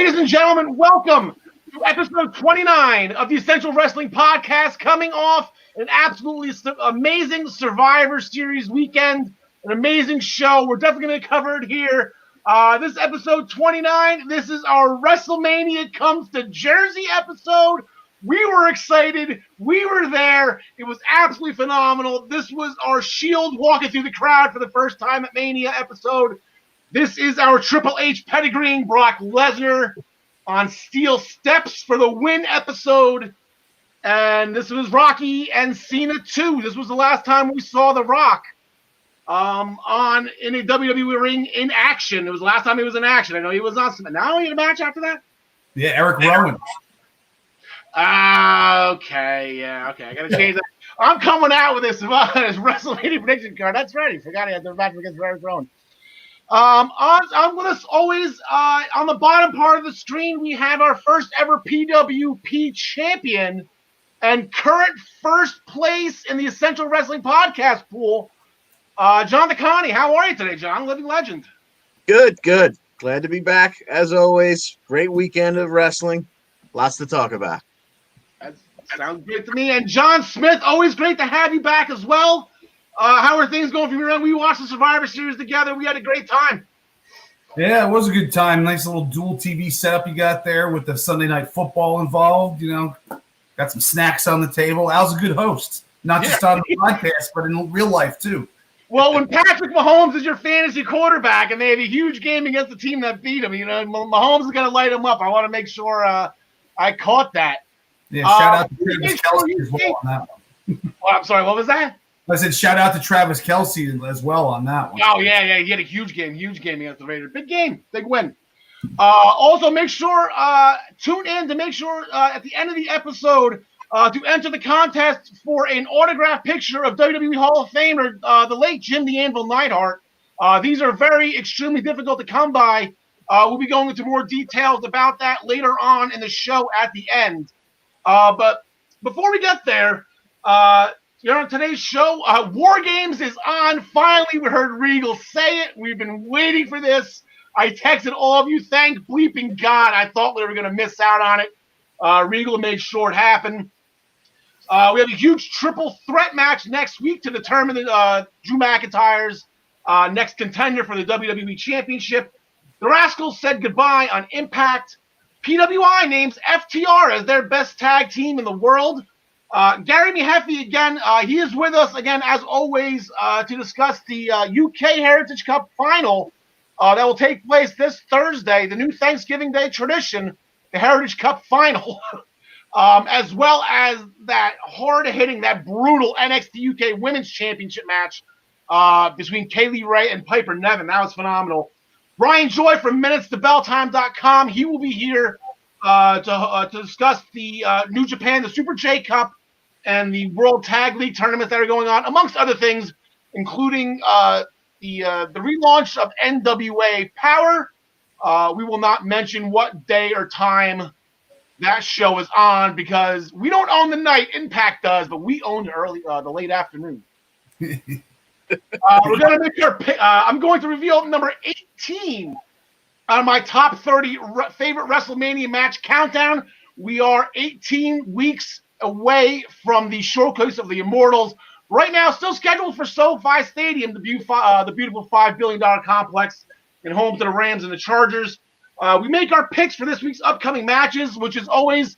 Ladies and gentlemen, welcome to episode 29 of the Essential Wrestling Podcast, coming off an absolutely amazing Survivor Series weekend, an amazing show. We're definitely going to cover it here. This is episode 29. This is our WrestleMania Comes to Jersey episode. We were excited. We were there. It was absolutely phenomenal. This was our Shield walking through the crowd for the first time at Mania episode. This is our Triple H pedigreeing Brock Lesnar on steel steps for the win episode. And this was Rocky and Cena 2. This was the last time we saw The Rock in a WWE ring in action. It was the last time he was in action. I know he was on some. Now he had a match after that? Yeah, Eric Rowan. Okay. I got to change that. I'm coming out with this WrestleMania prediction card. That's right. I forgot he had the match against Eric Rowan. I'm going to always, on the bottom part of the screen, we have our first ever PWP champion and current first place in the Essential Wrestling Podcast pool, John DeConnie. How are you today, John? Living legend. Good. Glad to be back, as always. Great weekend of wrestling. Lots to talk about. That sounds great to me. And John Smith, always great to have you back as well. How are things going for you? We watched the Survivor Series together. We had a great time. Yeah, it was a good time. Nice little dual TV setup you got there with the Sunday Night Football involved. You know, got some snacks on the table. Al's a good host, not just on the podcast, but in real life too. Well, when Patrick Mahomes is your fantasy quarterback and they have a huge game against the team that beat him, you know, Mahomes is going to light him up. I want to make sure I caught that. Yeah, shout out to Travis Kelce as well on that one. Well, I'm sorry, what was that? I said shout out to Travis Kelce as well on that one. Oh, yeah. He had a huge game against the Raiders. Big game, big win. Also, make sure, tune in to make sure at the end of the episode to enter the contest for an autographed picture of WWE Hall of Famer, the late Jim the Anvil Neidhart. These are extremely difficult to come by. We'll be going into more details about that later on in the show at the end. But before we get there, on today's show, War Games is on. Finally, we heard Regal say it. We've been waiting for this. I texted all of you. Thank bleeping God. I thought we were going to miss out on it. Regal made sure it happened. We have a huge triple threat match next week to determine Drew McIntyre's next contender for the WWE Championship. The Rascals said goodbye on Impact. PWI names FTR as their best tag team in the world. Gary Mehaffy, again, he is with us, again, as always, to discuss the UK Heritage Cup final that will take place this Thursday, the new Thanksgiving Day tradition, the Heritage Cup final, as well as that hard-hitting, that brutal NXT UK Women's Championship match between Kaylee Ray and Piper Niven. That was phenomenal. Brian Joy from MinutesToBellTime.com, he will be here to discuss the New Japan, the Super J Cup, and the World Tag League tournaments that are going on, amongst other things, including the relaunch of NWA Power. We will not mention what day or time that show is on because we don't own the night. Impact does, but we own the late afternoon. We're going to make our pick. I'm going to reveal number 18 on my top 30 favorite WrestleMania match countdown. We are 18 weeks away from the Showcase of the Immortals. Right now, still scheduled for SoFi Stadium, the beautiful $5 billion complex and home to the Rams and the Chargers. We make our picks for this week's upcoming matches, which is always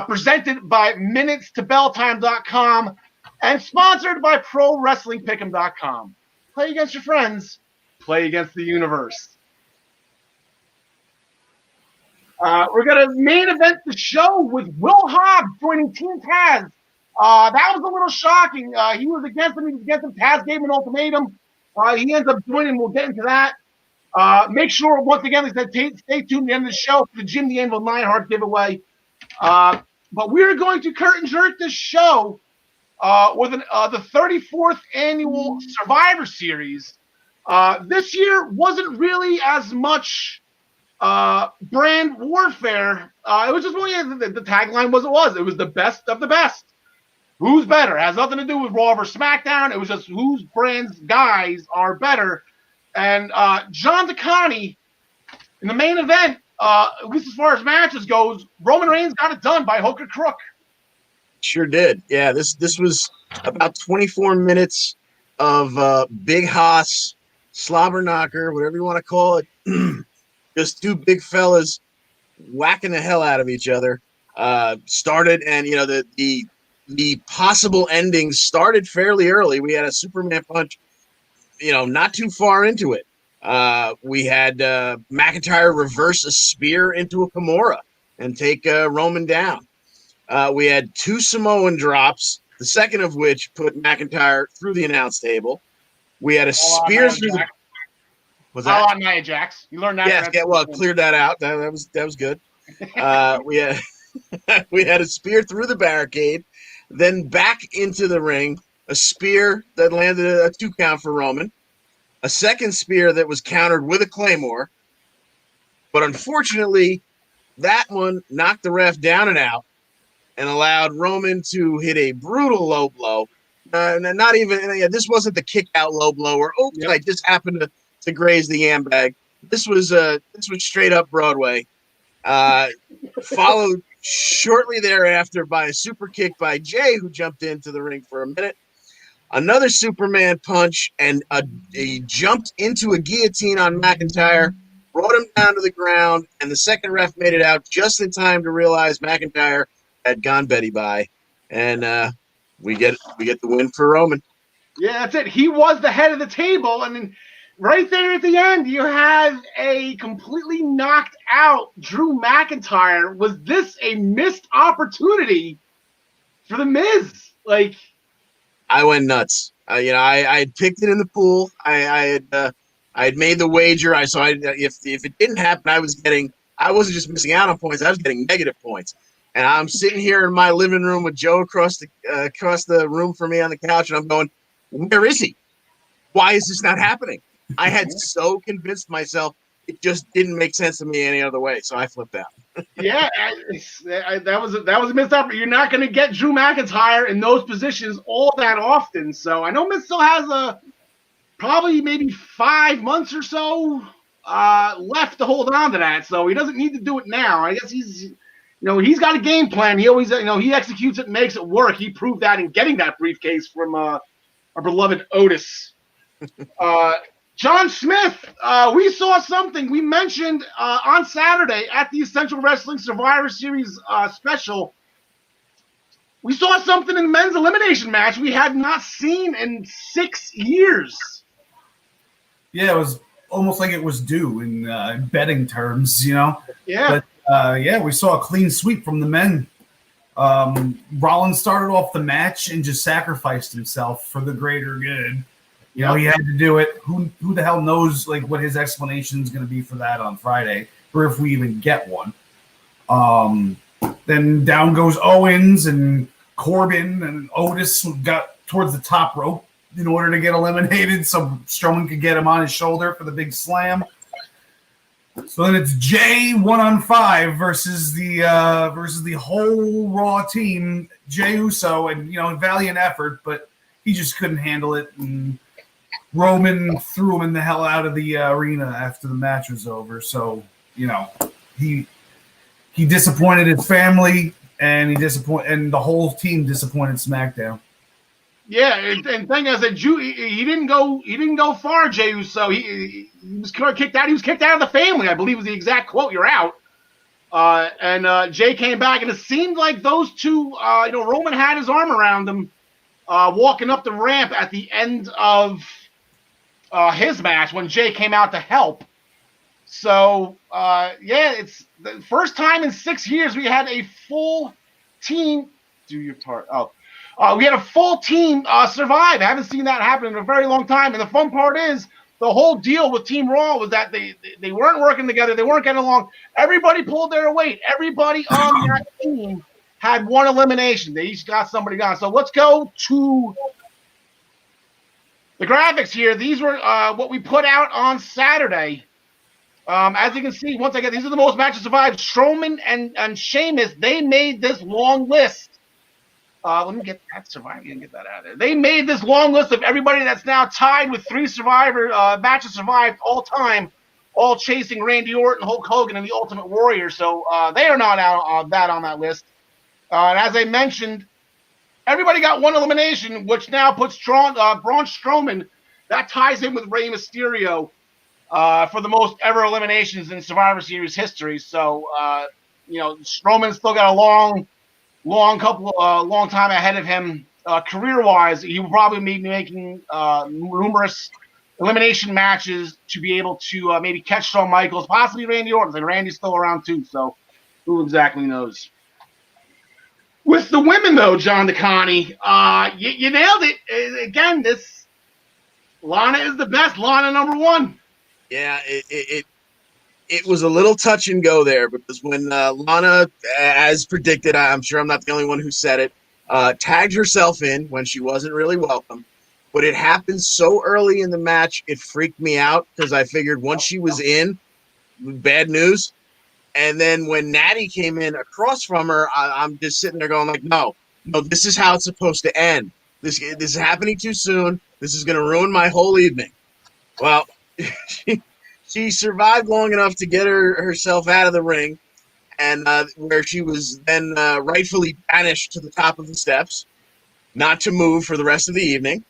presented by MinutesToBellTime.com and sponsored by ProWrestlingPick'em.com. Play against your friends. Play against the universe. We're going to main event the show with Will Hobbs joining Team Taz. That was a little shocking. He was against him. Taz gave him an ultimatum. He ends up joining. We'll get into that. Make sure, once again, like I said, stay tuned to the end of the show for the Jim the Anvil Neidhart giveaway. But we're going to curtain jerk this show with the 34th annual Survivor Series. This year wasn't really as much brand warfare. It was just really the tagline was. It was the best of the best. Who's better? It has nothing to do with Raw versus SmackDown. It was just whose brand's guys are better. And John DeConnie in the main event, at least as far as matches goes, Roman Reigns got it done by hook or crook. Sure did. Yeah, this was about 24 minutes of Big Hoss, slobber knocker, whatever you want to call it. Just two big fellas whacking the hell out of each other. Started, and the possible endings started fairly early. We had a Superman punch, not too far into it. We had McIntyre reverse a spear into a Kimura and take Roman down. We had two Samoan drops, the second of which put McIntyre through the announce table. We had a spear through the. Was that? Oh, Nia Jax. You learned that. Yes, well, cleared that out. That was good. We had we had a spear through the barricade, then back into the ring. A spear that landed a 2 count for Roman. A second spear that was countered with a Claymore. But unfortunately, that one knocked the ref down and out and allowed Roman to hit a brutal low blow. Not even, this wasn't the kick out low blow or, I just happened to graze the yam bag. This was straight up Broadway. Followed shortly thereafter by a super kick by Jay, who jumped into the ring for a minute. Another Superman punch, and he jumped into a guillotine on McIntyre, brought him down to the ground, and the second ref made it out just in time to realize McIntyre had gone Betty by, and we get the win for Roman. Yeah, that's it. He was the head of the table, and then right there at the end, you have a completely knocked out Drew McIntyre. Was this a missed opportunity for The Miz? I went nuts. I had picked it in the pool. I had made the wager. If it didn't happen, I wasn't just missing out on points. I was getting negative points. And I'm sitting here in my living room with Joe across the room from me on the couch, and I'm going, where is he? Why is this not happening? I had so convinced myself it just didn't make sense to me any other way, so I flipped out. Yeah, that was a missed opportunity. You're not going to get Drew McIntyre in those positions all that often. So I know Miz still has probably maybe 5 months or so left to hold on to that. So he doesn't need to do it now. I guess he's got a game plan. He always, he executes it and makes it work. He proved that in getting that briefcase from our beloved Otis. John Smith, we saw something we mentioned on Saturday at the Essential Wrestling Survivor Series special. We saw something in the men's elimination match we had not seen in 6 years. Yeah, it was almost like it was due in betting terms, Yeah. But, we saw a clean sweep from the men. Rollins started off the match and just sacrificed himself for the greater good. He had to do it. Who the hell knows what his explanation is going to be for that on Friday, or if we even get one. Then down goes Owens, and Corbin and Otis got towards the top rope in order to get eliminated, so Strowman could get him on his shoulder for the big slam. So then it's Jay 1-on-5 versus the whole Raw team. Jey Uso, and valiant effort, but he just couldn't handle it. And Roman threw him in the hell out of the arena after the match was over. So he disappointed his family, and the whole team disappointed SmackDown. Yeah, and thing is that he didn't go far, Jey Uso. He was kicked out. He was kicked out of the family, I believe was the exact quote. You're out. And Jay came back, and it seemed like those two, Roman had his arm around them, walking up the ramp at the end of his match when Jay came out to help. So, it's the first time in 6 years we had a full team. Do your part. We had a full team survive. I haven't seen that happen in a very long time. And the fun part is the whole deal with Team Raw was that they weren't working together. They weren't getting along. Everybody pulled their weight. Everybody on that team had one elimination. They each got somebody gone. So let's go to the graphics here. These were what we put out on Saturday. As you can see, once again, these are the most matches survived. Strowman and Sheamus, they made this long list. Let me get that Survivor and get that out of there. They made this long list of everybody that's now tied with 3 Survivor matches survived all time all chasing Randy Orton, Hulk Hogan, and the Ultimate Warrior. So they are not out on that list. And as I mentioned, everybody got one elimination, which now puts Braun Strowman. That ties him with Rey Mysterio for the most ever eliminations in Survivor Series history. So, Strowman's still got a long time ahead of him career-wise. He will probably be making numerous elimination matches to be able to maybe catch Shawn Michaels, possibly Randy Orton. And Randy's still around too, so who exactly knows? With the women, though, John DeConnie, you nailed it. Again, Lana is the best. Lana #1. Yeah, it was a little touch and go there because when Lana, as predicted, I'm sure I'm not the only one who said it, tagged herself in when she wasn't really welcome. But it happened so early in the match, it freaked me out because I figured once she was in, bad news. And then when Natty came in across from her, I'm just sitting there going like, no, this is how it's supposed to end. This is happening too soon. This is going to ruin my whole evening. Well, she survived long enough to get herself out of the ring, and where she was then rightfully banished to the top of the steps, not to move for the rest of the evening.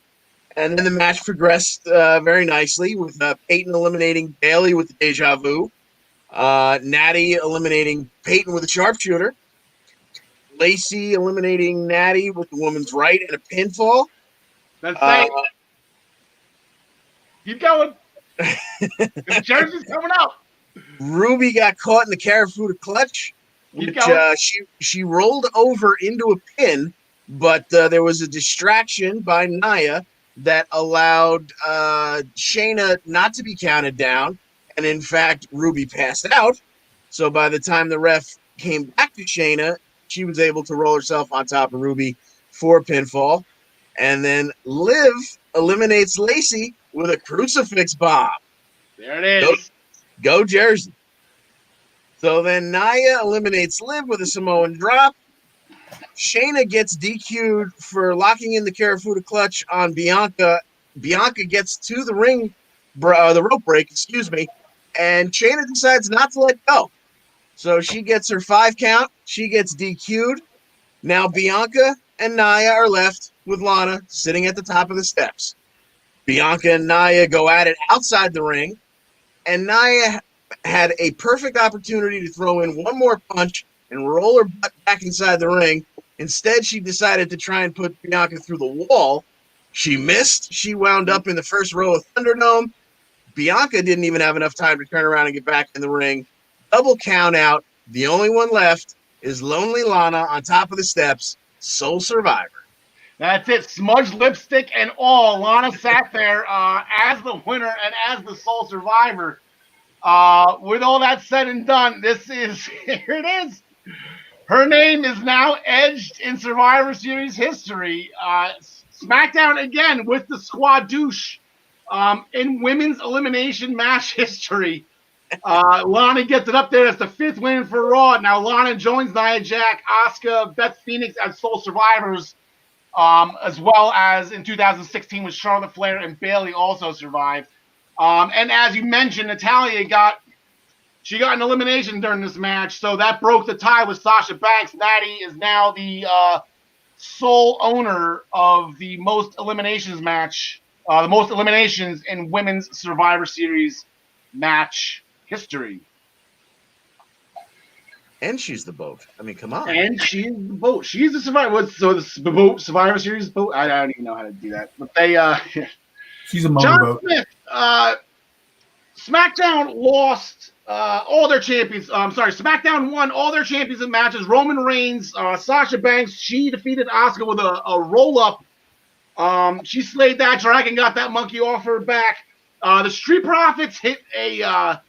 And then the match progressed very nicely with Peyton eliminating Bayley with the Deja Vu, Natty eliminating Peyton with a sharpshooter, Lacey eliminating Natty with the woman's right and a pinfall. That's right. Keep going. The jersey's coming out. Ruby got caught in the Karafuda clutch, which she rolled over into a pin, but there was a distraction by Nia that allowed Shayna not to be counted down, and in fact, Ruby passed out. So by the time the ref came back to Shayna, she was able to roll herself on top of Ruby for a pinfall, and then Liv eliminates Lacey with a crucifix bomb. There it is. Go Jersey. So then Nia eliminates Liv with a Samoan drop. Shayna gets DQ'd for locking in the Karafuda clutch on Bianca. Bianca gets to the ring, the rope break, and Shayna decides not to let go. So she gets her 5 count. She gets DQ'd. Now Bianca and Nia are left with Lana sitting at the top of the steps. Bianca and Nia go at it outside the ring, and Nia had a perfect opportunity to throw in one more punch and roll her butt back inside the ring. Instead, she decided to try and put Bianca through the wall. She missed. She wound up in the first row of Thunderdome. Bianca didn't even have enough time to turn around and get back in the ring. Double count out. The only one left is Lonely Lana on top of the steps, sole survivor. That's it. Smudged lipstick and all. Lana sat there as the winner and as the sole survivor. With all that said and done, here it is. Her name is now edged in Survivor Series history. SmackDown again with the squad douche in women's elimination match history. Lana gets it up there as the 5th win for Raw. Now Lana joins Nia Jax, Asuka, Beth Phoenix as sole survivors, as well as in 2016 with Charlotte Flair and Bayley also survived. And as you mentioned, Natalya got an elimination during this match, so that broke the tie with Sasha Banks. Natty is now the sole owner of the most eliminations in women's Survivor Series match history. And she's the boat. I mean, come on. And she's the boat. She's the survivor. So the boat, Survivor Series boat. I don't even know how to do that. But they. She's a motorboat. John Smith. SmackDown lost all their champions. SmackDown won all their champions in matches. Roman Reigns, Sasha Banks. She defeated Asuka with a roll up. She slayed that dragon, got that monkey off her back. The Street Profits hit a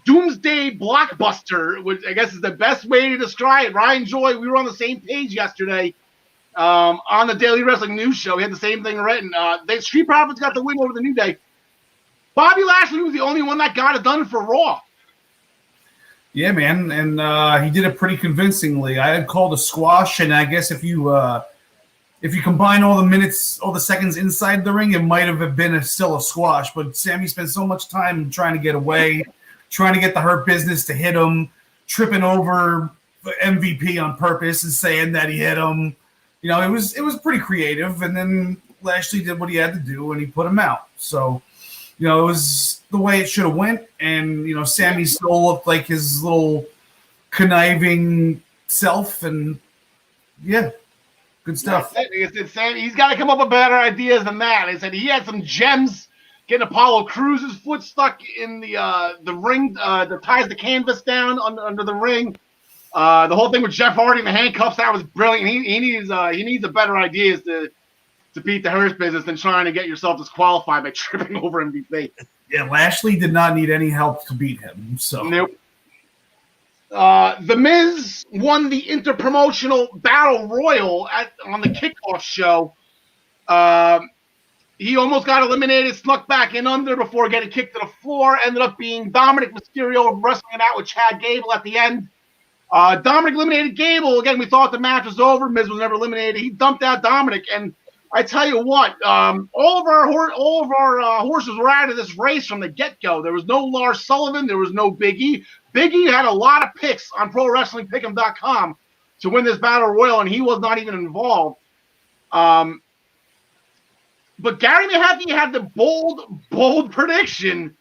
doomsday blockbuster, which I guess is the best way to describe it. Ryan Joy, we were on the same page yesterday on the Daily Wrestling News Show. We had the same thing written. The Street Profits got the win over the New Day. Bobby Lashley was the only one that got it done for Raw. Yeah, man, and he did it pretty convincingly. I had called a squash, and I guess if you if you combine all the minutes, all the seconds inside the ring, it might have been still a squash. But Sammy spent so much time trying to get away, trying to get the Hurt Business to hit him, tripping over MVP on purpose and saying that he hit him. You know, it was pretty creative. And then Lashley did what he had to do, and he put him out. So, you know, it was the way it should have went. And, you know, Sammy still looked like his little conniving self. And, yeah. Good stuff. He's got to come up with better ideas than that. He said he had some gems getting Apollo Crews' foot stuck in the ring that ties the canvas down under the ring. The whole thing with Jeff Hardy and the handcuffs, that was brilliant. He needs a better ideas to beat the Hurt Business than trying to get yourself disqualified by tripping over MVP. Yeah, Lashley did not need any help to beat him. So nope. The Miz won the interpromotional battle royal on the kickoff show. He almost got eliminated, snuck back in under before getting kicked to the floor. Ended up being Dominic Mysterio wrestling it out with Chad Gable at the end. Dominic eliminated Gable. Again, we thought the match was over. Miz was never eliminated. He dumped out Dominic, and I tell you what, all of our horses were out of this race from the get-go. There was no Lars Sullivan. There was no Big E. Big E had a lot of picks on ProWrestlingPick'em.com to win this battle royal, and he was not even involved. But Gary Mehaffy had the bold prediction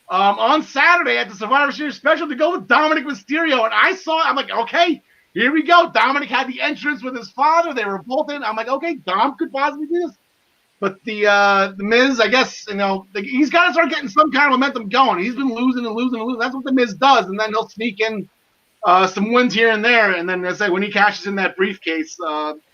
on Saturday at the Survivor Series special to go with Dominic Mysterio, and I'm like, okay, here we go. Dominic had the entrance with his father. They were both in. I'm like, okay, Dom could possibly do this. But the Miz, I guess, you know, he's got to start getting some kind of momentum going. He's been losing and losing and losing. That's what the Miz does. And then he'll sneak in some wins here and there. And then, as I say, when he cashes in that briefcase,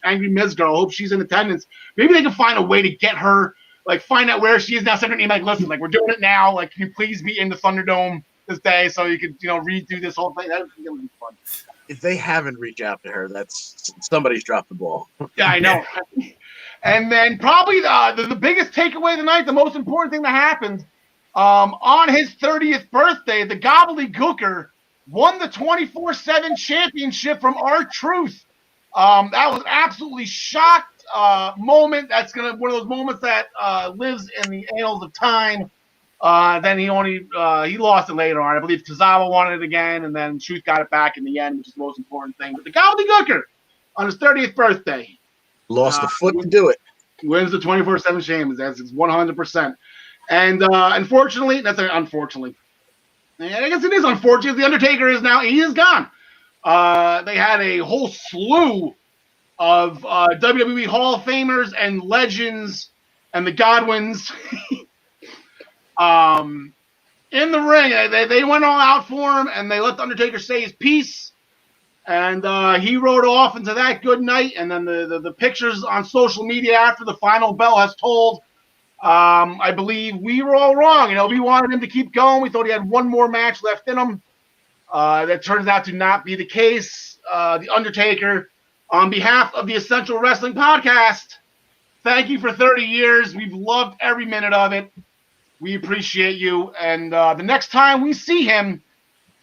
Angry Miz Girl, hope she's in attendance. Maybe they can find a way to get her, like, find out where she is now. Send her an email, like, listen, like, we're doing it now. Like, can you please be in the Thunderdome this day so you could, you know, redo this whole thing? That would be fun. If they haven't reached out to her, that's somebody's dropped the ball. Yeah, I know. And then probably the biggest takeaway tonight, the most important thing that happened, on his 30th birthday, the Gobbledygooker won the 24/7 championship from R-Truth. That was absolutely shocked moment. That's one of those moments that lives in the annals of time. Then he lost it later on. I believe Tozawa won it again, and then Truth got it back in the end, which is the most important thing. But the Gobbledygooker on his 30th birthday. Lost a foot to do it. Wins the 24/7 champions. That's 100%. And unfortunately, unfortunately. I guess it is unfortunate. The Undertaker he is gone. They had a whole slew of WWE Hall of Famers and legends and the Godwins in the ring. They went all out for him, and they let the Undertaker say his piece. And he rode off into that good night. And then the pictures on social media after the final bell has told, I believe we were all wrong. You know, we wanted him to keep going. We thought he had one more match left in him. That turns out to not be the case. The Undertaker, on behalf of the Essential Wrestling Podcast, thank you for 30 years. We've loved every minute of it. We appreciate you. And the next time we see him,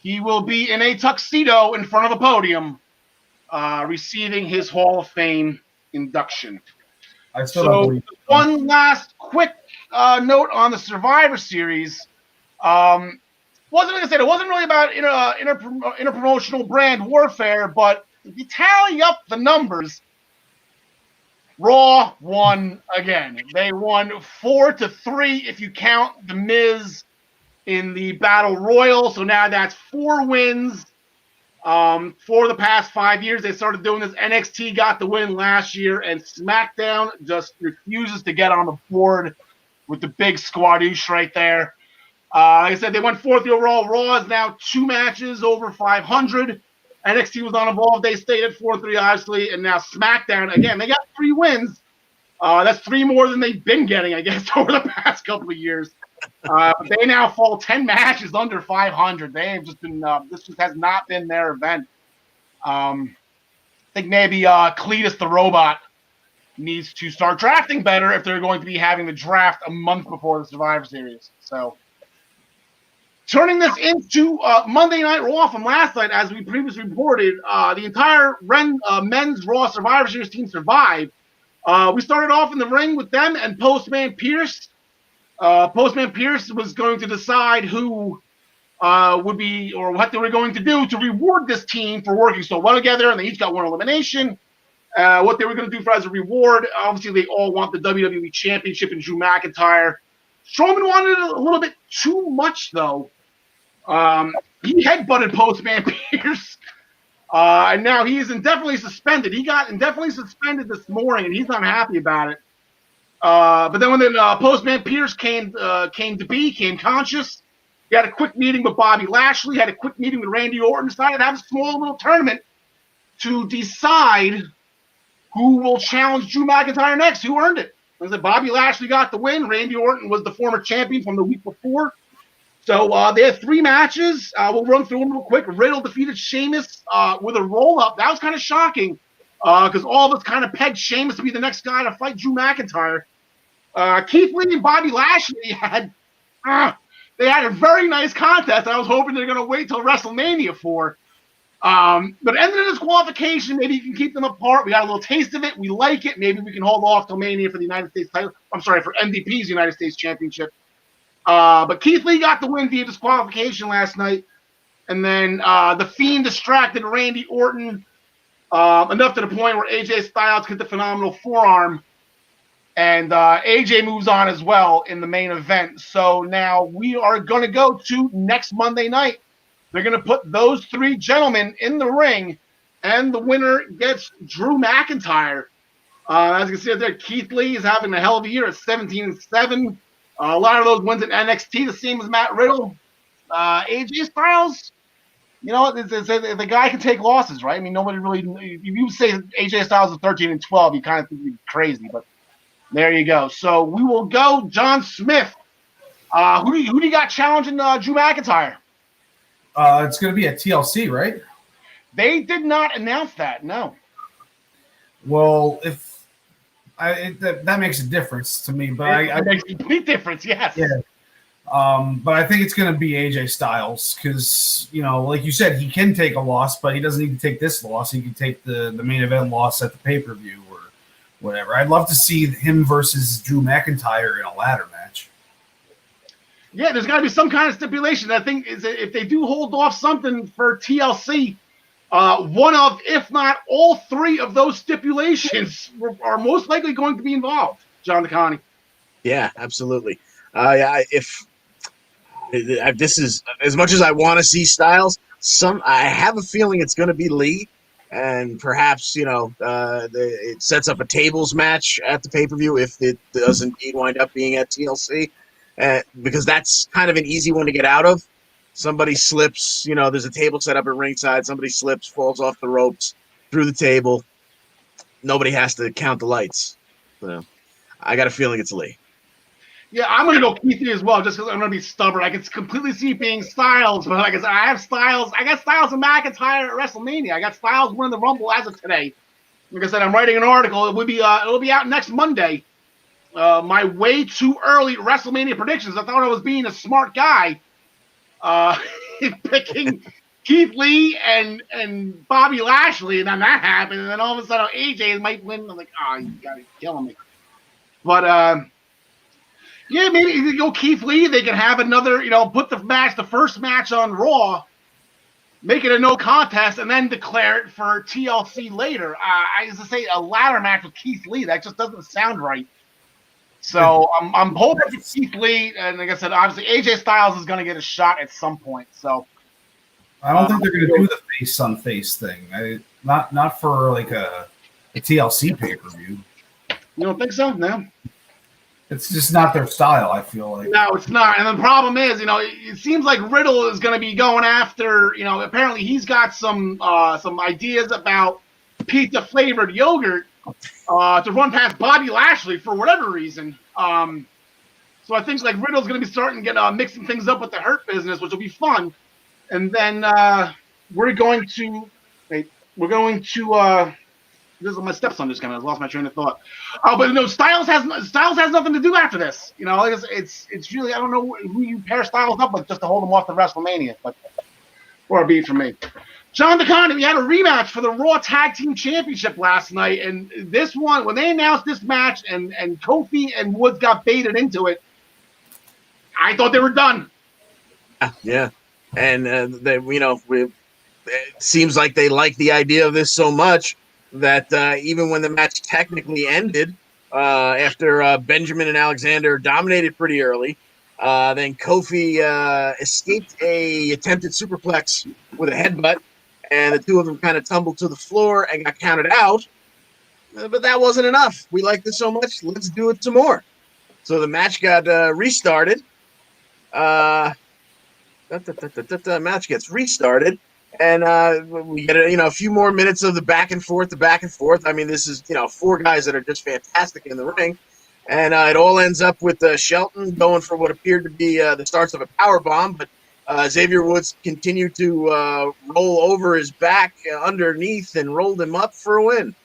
he will be in a tuxedo in front of a podium, receiving his Hall of Fame induction. One last quick note on the Survivor Series. Wasn't like I said, it wasn't really about interpromotional brand warfare, but if you tally up the numbers, Raw won again. They won 4-3 if you count The Miz in the Battle Royal. So now that's 4 wins for the past 5 years. They started doing this. NXT got the win last year, and SmackDown just refuses to get on the board with the big squadouche right there. Like I said, they went 4th overall. Raw is now 2 matches over 500. NXT was uninvolved. They stayed at 4-3, obviously. And now SmackDown, again, they got 3 wins. That's 3 more than they've been getting, I guess, over the past couple of years. They now fall 10 matches under 500. They have just been this just has not been their event. I think maybe Cletus the Robot needs to start drafting better if they're going to be having the draft a month before the Survivor Series. So turning this into Monday Night Raw from last night, as we previously reported, the entire men's Raw Survivor Series team survived. We started off in the ring with them and Postman Pierce. Postman Pierce was going to decide who would be or what they were going to do to reward this team for working so well together, and they each got one elimination. What they were going to do for as a reward, obviously they all want the WWE Championship and Drew McIntyre. Strowman wanted it a little bit too much, though. He headbutted Postman Pierce, and now he is indefinitely suspended. He got indefinitely suspended this morning, and he's not happy about it. But then when Postman Pierce came conscious, he had a quick meeting with Bobby Lashley, had a quick meeting with Randy Orton, decided to have a small little tournament to decide who will challenge Drew McIntyre next, who earned it. Like I said, Bobby Lashley got the win. Randy Orton was the former champion from the week before. So they had 3 matches. We'll run through them real quick. Riddle defeated Sheamus with a roll-up. That was kind of shocking because all of us kind of pegged Sheamus to be the next guy to fight Drew McIntyre. Keith Lee and Bobby Lashley had a very nice contest. I was hoping they're going to wait till WrestleMania for. But ended in disqualification. Maybe you can keep them apart. We got a little taste of it. We like it. Maybe we can hold off till Mania for the United States title. I'm sorry, for MVP's United States Championship. But Keith Lee got the win via disqualification last night. And then The Fiend distracted Randy Orton enough to the point where AJ Styles hit the phenomenal forearm. And AJ moves on as well in the main event. So now we are going to go to next Monday night. They're going to put those 3 gentlemen in the ring, and the winner gets Drew McIntyre. As you can see there, Keith Lee is having a hell of a year at 17-7. A lot of those wins in NXT, the same as Matt Riddle. AJ Styles, the guy can take losses, right? I mean, nobody really. If you say AJ Styles is 13-12, you kind of think he's crazy, but there you go. So we will go John Smith. Who do you got challenging Drew McIntyre? It's going to be at TLC, right? They did not announce that, no. Well, that makes a difference to me, but it makes a complete difference, yes. Yeah. But I think it's going to be AJ Styles because, like you said, he can take a loss, but he doesn't need to take this loss. He can take the main event loss at the pay-per-view or whatever. I'd love to see him versus Drew McIntyre in a ladder match. Yeah, there's got to be some kind of stipulation. I think is that if they do hold off something for TLC, one of, if not all 3 of those stipulations are most likely going to be involved, John DeConnie. Yeah, absolutely. If this is as much as I want to see Styles, I have a feeling it's going to be Lee, and perhaps it sets up a tables match at the pay-per-view if it does indeed wind up being at TLC. Because that's kind of an easy one to get out of. Somebody slips, there's a table set up at ringside. Somebody slips, falls off the ropes, through the table. Nobody has to count the lights. So I got a feeling it's Lee. Yeah, I'm going to go Keith Lee as well, just because I'm going to be stubborn. I can completely see it being Styles, but like I said, I have Styles. I got Styles and McIntyre at WrestleMania. I got Styles winning the Rumble as of today. Like I said, I'm writing an article. It'll be out next Monday. My way too early WrestleMania predictions. I thought I was being a smart guy, picking Keith Lee and Bobby Lashley, and then that happened, and then all of a sudden AJ might win. I'm like, you gotta be killing me. But yeah, maybe if you go Keith Lee, they can have another. Put the first match on Raw, make it a no contest, and then declare it for TLC later. I used to say a ladder match with Keith Lee. That just doesn't sound right. So I'm hoping for Keith Lee, and like I said, obviously AJ Styles is going to get a shot at some point. So I don't think they're going to do the face on face thing. Not for like a TLC pay per view. You don't think so? No. It's just not their style. I feel like. No, it's not. And the problem is, it seems like Riddle is going to be going after. Apparently he's got some ideas about pizza flavored yogurt. To run past Bobby Lashley for whatever reason. So I think like Riddle's going to be starting to get mixing things up with the Hurt Business, which will be fun. And then we're going to this is my stepson just kind of lost my train of thought. But no, Styles has nothing to do after this. It's really, I don't know who you pair Styles up with just to hold him off the WrestleMania, but or a beat for me. John DeConn, we had a rematch for the Raw Tag Team Championship last night, and this one, when they announced this match and Kofi and Woods got baited into it, I thought they were done. Yeah, and it seems like they like the idea of this so much that even when the match technically ended after Benjamin and Alexander dominated pretty early, then Kofi escaped a attempted superplex with a headbutt, and the two of them kind of tumbled to the floor and got counted out. But that wasn't enough. We like this so much, let's do it some more. So the match got restarted. The match gets restarted, and we get a few more minutes of the back and forth. I mean, this is four guys that are just fantastic in the ring, and it all ends up with Shelton going for what appeared to be the starts of a power bomb, but Xavier Woods continued to roll over his back underneath and rolled him up for a win.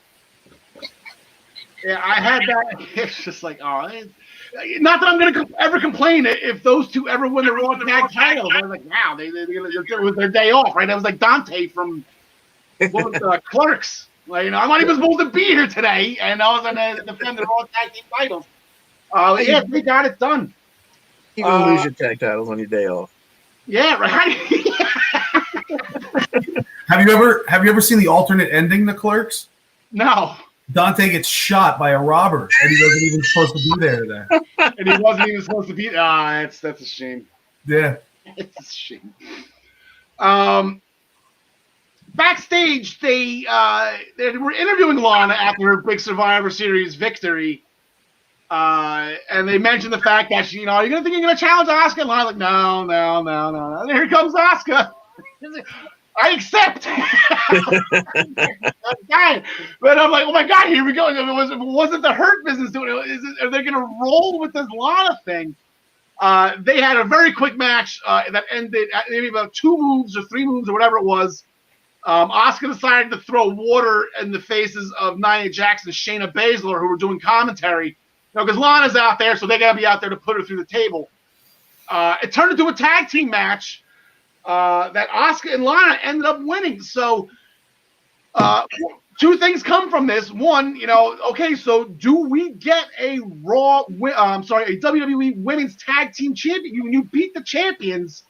Yeah, I had that. It's just like, not that I'm going to ever complain if those two ever win the Raw Tag titles. I was like, wow, it was their day off, right? That was like Dante from Clerks. Like, I'm not even supposed to be here today, and I was going to defend the Raw Tag Team titles. Yeah, they got it done. You can lose your tag titles on your day off. Yeah, right. Have you ever seen the alternate ending to Clerks? No. Dante gets shot by a robber, and he wasn't even supposed to be there today. And he wasn't even supposed to be. That's a shame. Yeah, it's a shame. Backstage, they were interviewing Lana after her big Survivor Series victory, and they mentioned the fact that she, are you gonna think you're gonna challenge Asuka? And Lana's like, no. And here comes Asuka. I accept. But I'm like, oh my God, here we go. If it wasn't the Hurt Business doing it, are they going to roll with this Lana thing? They had a very quick match that ended at maybe about 2 moves or 3 moves or whatever it was. Asuka decided to throw water in the faces of Nia Jax and Shayna Baszler, who were doing commentary. Because Lana's out there, so they got to be out there to put her through the table. It turned into a tag team match. That Asuka and Lana ended up winning. So 2 things come from this. One, okay, so do we get a WWE Women's Tag Team Champion? When you beat the champions,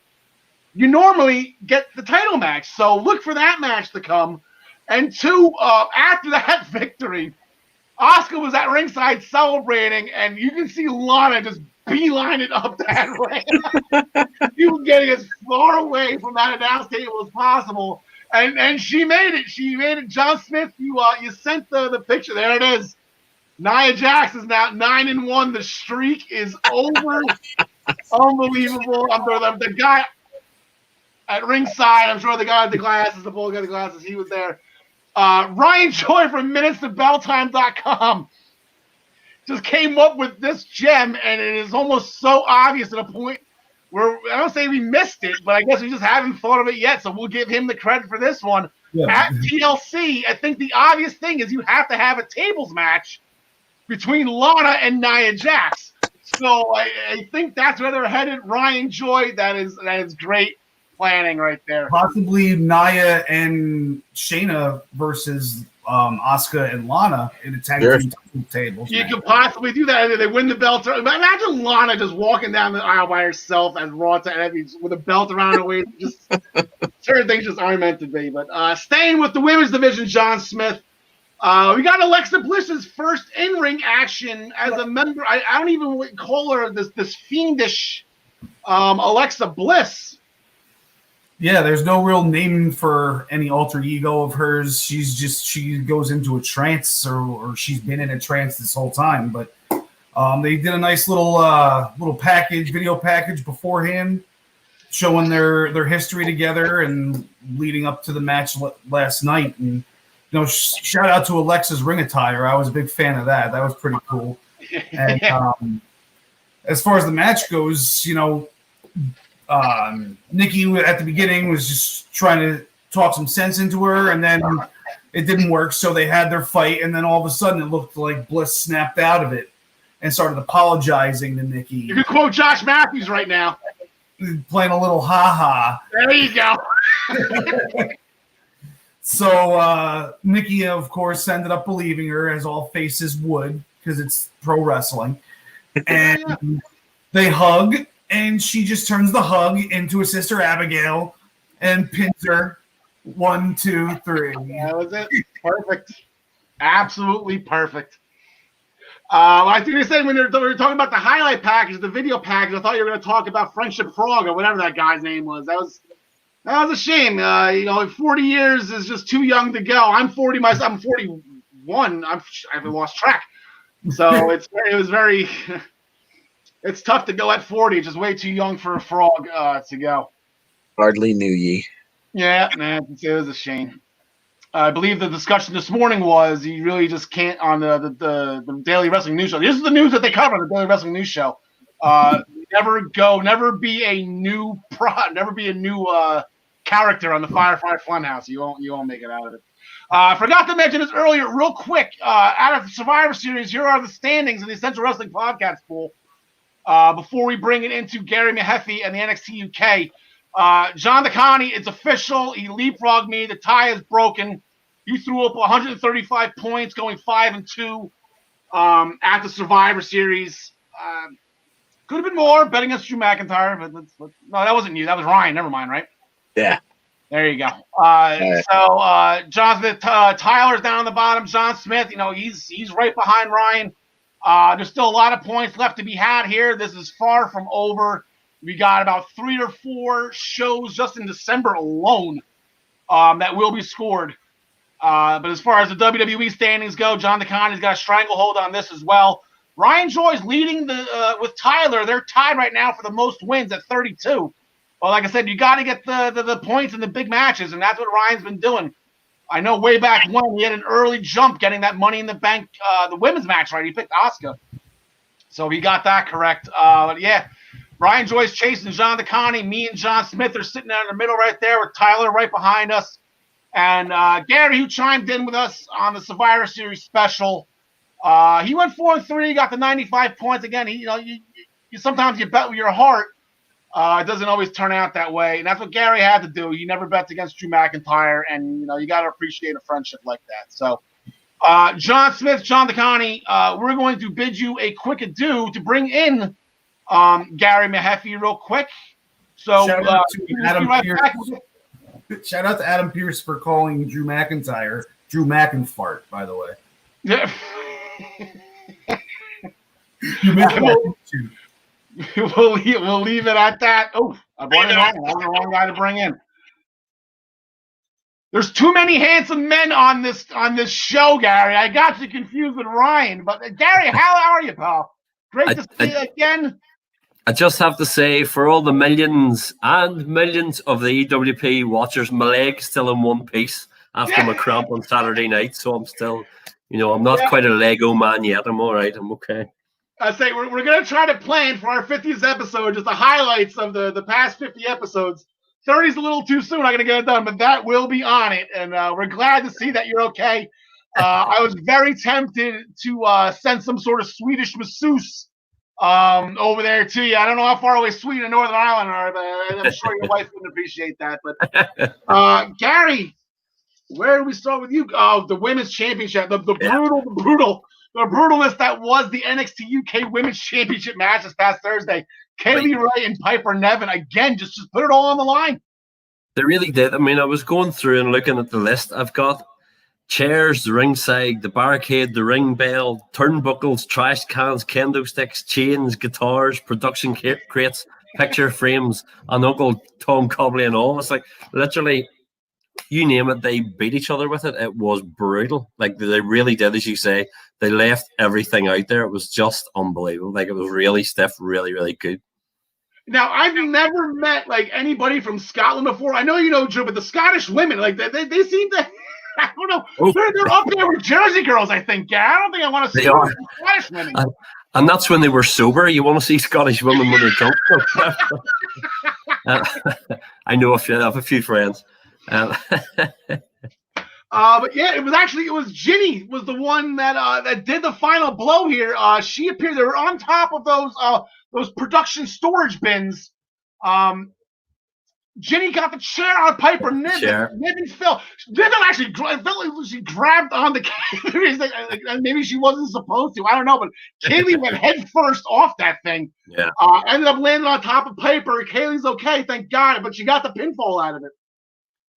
you normally get the title match. So look for that match to come. And 2, after that victory, Asuka was at ringside celebrating, and you can see Lana just beeline it up that way. She was getting as far away from that announce table as possible, and she made it. She made it. John Smith, you sent the picture. There it is. Nia Jax is now 9-1. The streak is over. Unbelievable. The guy at ringside, I'm sure the guy with the glasses, the bull guy with the glasses, he was there. Ryan Choi from MinutesToBellTime.com just came up with this gem, and it is almost so obvious to the point where I don't say we missed it, but I guess we just haven't thought of it yet. So we'll give him the credit for this one. Yeah. At TLC, I think the obvious thing is you have to have a tables match between Lana and Nia Jax. So I think that's where they're headed. Ryan Joy, that is great planning right there. Possibly Nia and Shayna versus Asuka and Lana in a tag team tables. You could possibly do that. They win the belt. Imagine Lana just walking down the aisle by herself as Raw with a belt around her waist. Just certain things just aren't meant to be. But staying with the women's division, John Smith. We got Alexa Bliss's first in-ring action as a member. I don't even call her this fiendish Alexa Bliss. Yeah, there's no real name for any alter ego of hers. She goes into a trance, or she's been in a trance this whole time. But they did a nice little video package beforehand, showing their history together and leading up to the match last night. And shout out to Alexa's ring attire. I was a big fan of that. That was pretty cool. And as far as the match goes, Nikki at the beginning was just trying to talk some sense into her, and then it didn't work. So they had their fight, and then all of a sudden it looked like Bliss snapped out of it and started apologizing to Nikki. You can quote Josh Matthews right now. Playing a little ha-ha. There you go. So Nikki, of course, ended up believing her, as all faces would, because it's pro wrestling. And they hug, and she just turns the hug into her sister Abigail and pins her. 1, 2, 3. That was it. Perfect. Absolutely perfect. I think you said when we were talking about the highlight package, the video package, I thought you were going to talk about Friendship Frog or whatever that guy's name was. That was a shame. 40 years is just too young to go. I'm 40 myself. I'm 41. I haven't lost track. So it was very. It's tough to go at 40. Just way too young for a frog to go. Hardly knew ye. Yeah, man, it was a shame. I believe the discussion this morning was you really just can't on the Daily Wrestling News Show. This is the news that they cover on the Daily Wrestling News Show. Never be a new character on the Firefly Funhouse. You won't make it out of it. I forgot to mention this earlier, real quick. Out of the Survivor Series, here are the standings in the Essential Wrestling Podcast pool. Before we bring it into Gary Mehaffy and the NXT UK. John DeConnie, it's official. He leapfrogged me. The tie is broken. You threw up 135 points, going 5-2 at the Survivor Series. Could have been more betting against Drew McIntyre, but no, that wasn't you. That was Ryan. Never mind, right? Yeah. There you go. So John Smith, Tyler's down on the bottom. John Smith, he's right behind Ryan. There's still a lot of points left to be had here. This is far from over. We got about 3 or 4 shows just in December alone that will be scored. But as far as the WWE standings go, John DeConnie's got a stranglehold on this as well. Ryan Joy's leading with Tyler. They're tied right now for the most wins at 32. Well, like I said, you got to get the points in the big matches, and that's what Ryan's been doing. I know way back when he had an early jump getting that Money in the Bank, the women's match, right? He picked Asuka. So he got that correct. But yeah. Ryan Joy's chasing John DeConnie. Me and John Smith are sitting there in the middle right there with Tyler right behind us. And Gary, who chimed in with us on the Survivor Series special, he went 4-3, got the 95 points. Again, you sometimes you bet with your heart. It doesn't always turn out that way. And that's what Gary had to do. He never bets against Drew McIntyre. And, you got to appreciate a friendship like that. So, John Smith, John DeConnie, we're going to bid you a quick adieu to bring in Gary Mehaffy real quick. So shout out to Adam Pearce for calling Drew McIntyre Drew McInfart, by the way. Yeah. You missed that too. We'll leave it at that. Oh, I brought it on. I was the wrong guy to bring in. There's too many handsome men on this show, Gary. I got you confused with Ryan. But Gary, how are you, pal? Great to see you again. I just have to say, for all the millions and millions of the EWP watchers, my leg's still in one piece after my cramp on Saturday night. So I'm still, I'm not quite a Lego man yet. I'm all right. I'm okay. I say we're going to try to plan for our 50th episode, just the highlights of the past 50 episodes. 30's a little too soon. I'm going to get it done, but that will be on it. And we're glad to see that you're okay. I was very tempted to send some sort of Swedish masseuse over there to you. I don't know how far away Sweden and Northern Ireland are, but I'm sure your wife wouldn't appreciate that. But Gary, where do we start with you? Oh, the women's championship, the brutalness that was the NXT UK Women's Championship match this past Thursday. Kaylee Ray and Piper Nevin again just put it all on the line. They really did. I mean, I was going through and looking at the list. I've got chairs, the ringside, the barricade, the ring bell, turnbuckles, trash cans, kendo sticks, chains, guitars, production crates, picture frames, and Uncle Tom Cobley and all. It's like literally, you name it, they beat each other with it. It was brutal. Like they really did, as you say. They left everything out there. It was just unbelievable. Like it was really stiff, really, really good. Now, I've never met like anybody from Scotland before. I know you know, Drew, but the Scottish women, like they seem to. I don't know. Oh. They're up there with Jersey girls, I think. Yeah, I don't think I want to see Scottish women. And that's when they were sober. You want to see Scottish women when they're drunk. I know I have a few friends. But yeah, it was Ginny was the one that did the final blow here. She appeared. They were on top of those production storage bins. Ginny got the chair on Piper Chair. Niven fell. Niven actually felt like she grabbed on the maybe she wasn't supposed to. I don't know, but Kaylee went head first off that thing. Yeah. Ended up landing on top of Piper. Kaylee's okay, thank God, but she got the pinfall out of it.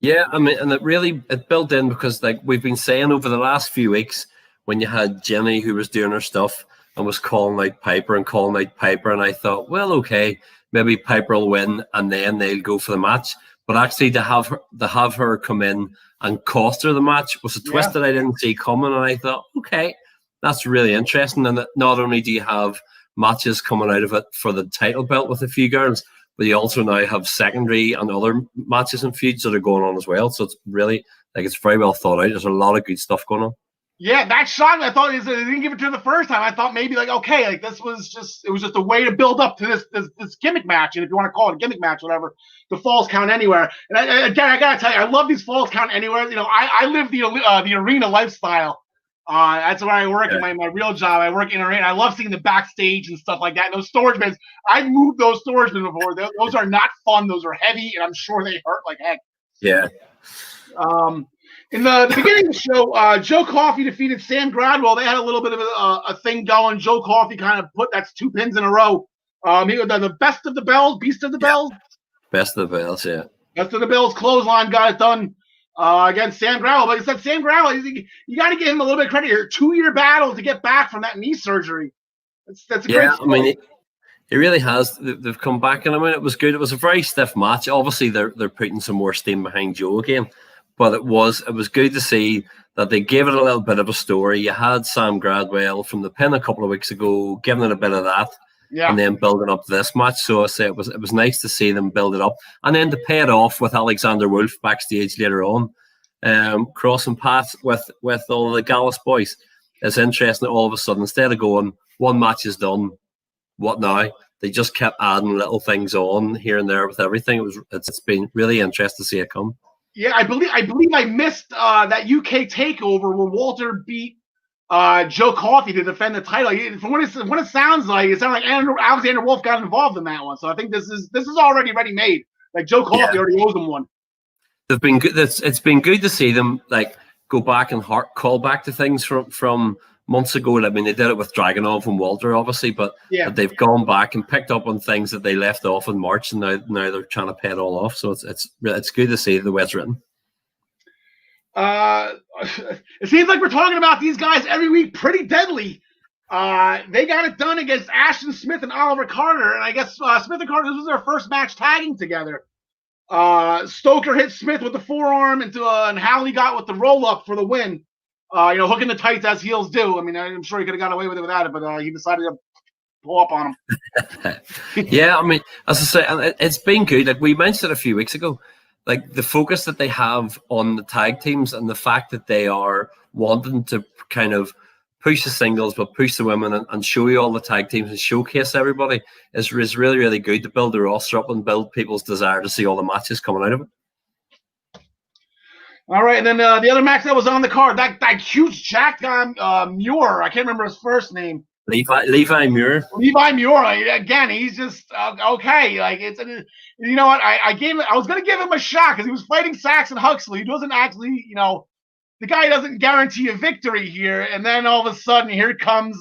Yeah, I mean, and it built in because like we've been saying over the last few weeks, when you had Jenny who was doing her stuff and was calling out Piper, and I thought, well, okay, maybe Piper will win and then they'll go for the match. But actually, to have her come in and cost her the match was a twist that I didn't see coming, and I thought, okay, that's really interesting. And that not only do you have matches coming out of it for the title belt with a few girls, but you also now have secondary and other matches and feuds that are going on as well. So it's really it's very well thought out. There's a lot of good stuff going on. Yeah, that shot I thought they didn't give it to her the first time. I thought maybe okay, it was just a way to build up to this gimmick match, and if you want to call it a gimmick match, whatever, the falls count anywhere. And I gotta tell you, I love these falls count anywhere. I live the arena lifestyle. That's where I work in my real job. I work in arena. I love seeing the backstage and stuff like that. And those storage bins, I've moved those storage bins before. Those are not fun. Those are heavy, and I'm sure they hurt like heck. Yeah. In the beginning of the show, Joe Coffey defeated Sam Gradwell. They had a little bit of a thing going. Joe Coffey kind of that's 2 pins in a row. He was the best of the bells, beast of the bells. Best of the bells, yeah. Best of the bells, clothesline got it done against Sam Gradwell. But he said Sam Gradwell, you got to give him a little bit of credit here. 2-year battle to get back from that knee surgery. That's a great story. I mean, it really has. They've come back, and I mean, it was good. It was a very stiff match. Obviously, they're putting some more steam behind Joe again. But it was good to see that they gave it a little bit of a story. You had Sam Gradwell from the pin a couple of weeks ago, giving it a bit of that, and then building up this match. So I say it was nice to see them build it up, and then to pay it off with Alexander Wolf backstage later on, crossing paths with all of the Gallus boys. It's interesting. All of a sudden, instead of going one match is done, what now? They just kept adding little things on here and there with everything. It's been really interesting to see it come. Yeah, I believe I missed that UK takeover where Walter beat Joe Coffey to defend the title. From what it sounds like Alexander Wolf got involved in that one. So I think this is already ready made. Like Joe Coffey already owes him one. They've been good. It's been good to see them go back and call back to things from months ago. I mean, they did it with Dragunov and Walter, obviously, but they've gone back and picked up on things that they left off in March, and now they're trying to pay it all off. So it's good to see the way it's written. It seems like we're talking about these guys every week. Pretty deadly. They got it done against Ashton Smith and Oliver Carter, and I guess Smith and Carter, this was their first match tagging together. Stoker hit Smith with the forearm and Howley got with the roll up for the win. Hooking the tights as heels do. I mean, I'm sure he could have got away with it without it, but he decided to pull up on him. Yeah, I mean, as I say, it's been good. Like we mentioned a few weeks ago, like the focus that they have on the tag teams and the fact that they are wanting to kind of push the singles, but push the women and show you all the tag teams and showcase everybody is really, really good to build the roster up and build people's desire to see all the matches coming out of it. All right, and then the other match that was on the card, that huge jack guy, Muir. I can't remember his first name. Levi Muir. Levi Muir. Again, he's just okay. Like you know what? I was gonna give him a shot because he was fighting Saxon Huxley. He doesn't actually, the guy doesn't guarantee a victory here. And then all of a sudden, here comes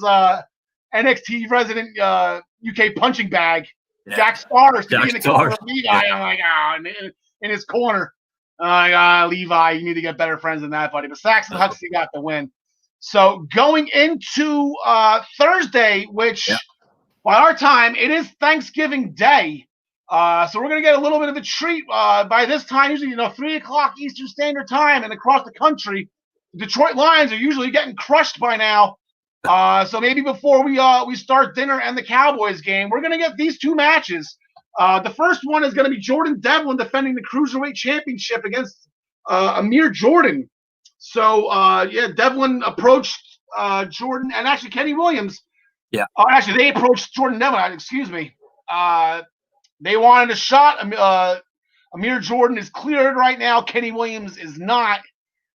NXT resident UK punching bag, Jack Starr, to be in the corner of Levi. I'm like, in his corner. Levi, you need to get better friends than that, buddy. But Saxon Huxley got the win. So going into Thursday, which by our time, it is Thanksgiving Day. So we're going to get a little bit of a treat by this time, usually, 3 o'clock Eastern Standard Time. And across the country, the Detroit Lions are usually getting crushed by now. So maybe before we start dinner and the Cowboys game, we're going to get these two matches. The first one is going to be Jordan Devlin defending the Cruiserweight Championship against Amir Jordan. So, Devlin approached Jordan and actually Kenny Williams. Yeah. Actually, they approached Jordan Devlin. Excuse me. They wanted a shot. Amir Jordan is cleared right now. Kenny Williams is not.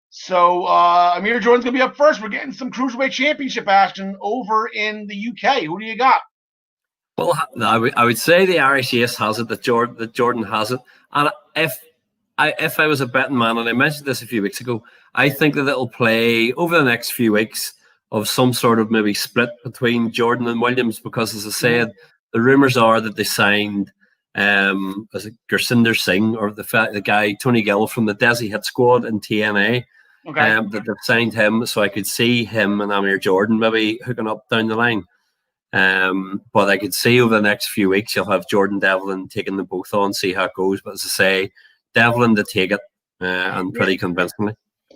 So, Amir Jordan's going to be up first. We're getting some Cruiserweight Championship action over in the UK. Who do you got? Well, I would say the Irish Ace has it, that Jordan has it, And if I was a betting man, and I mentioned this a few weeks ago, I think that it'll play over the next few weeks of some sort of maybe split between Jordan and Williams, because, as I said, the rumors are that they signed as Gursinder Singh, or the guy Tony Gill from the Desi Hit Squad in TNA. That they've signed him, so I could see him and Amir Jordan maybe hooking up down the line. But I could see over the next few weeks you'll have Jordan Devlin taking them both on, see how it goes. But as I say, Devlin to take it, and pretty convincingly.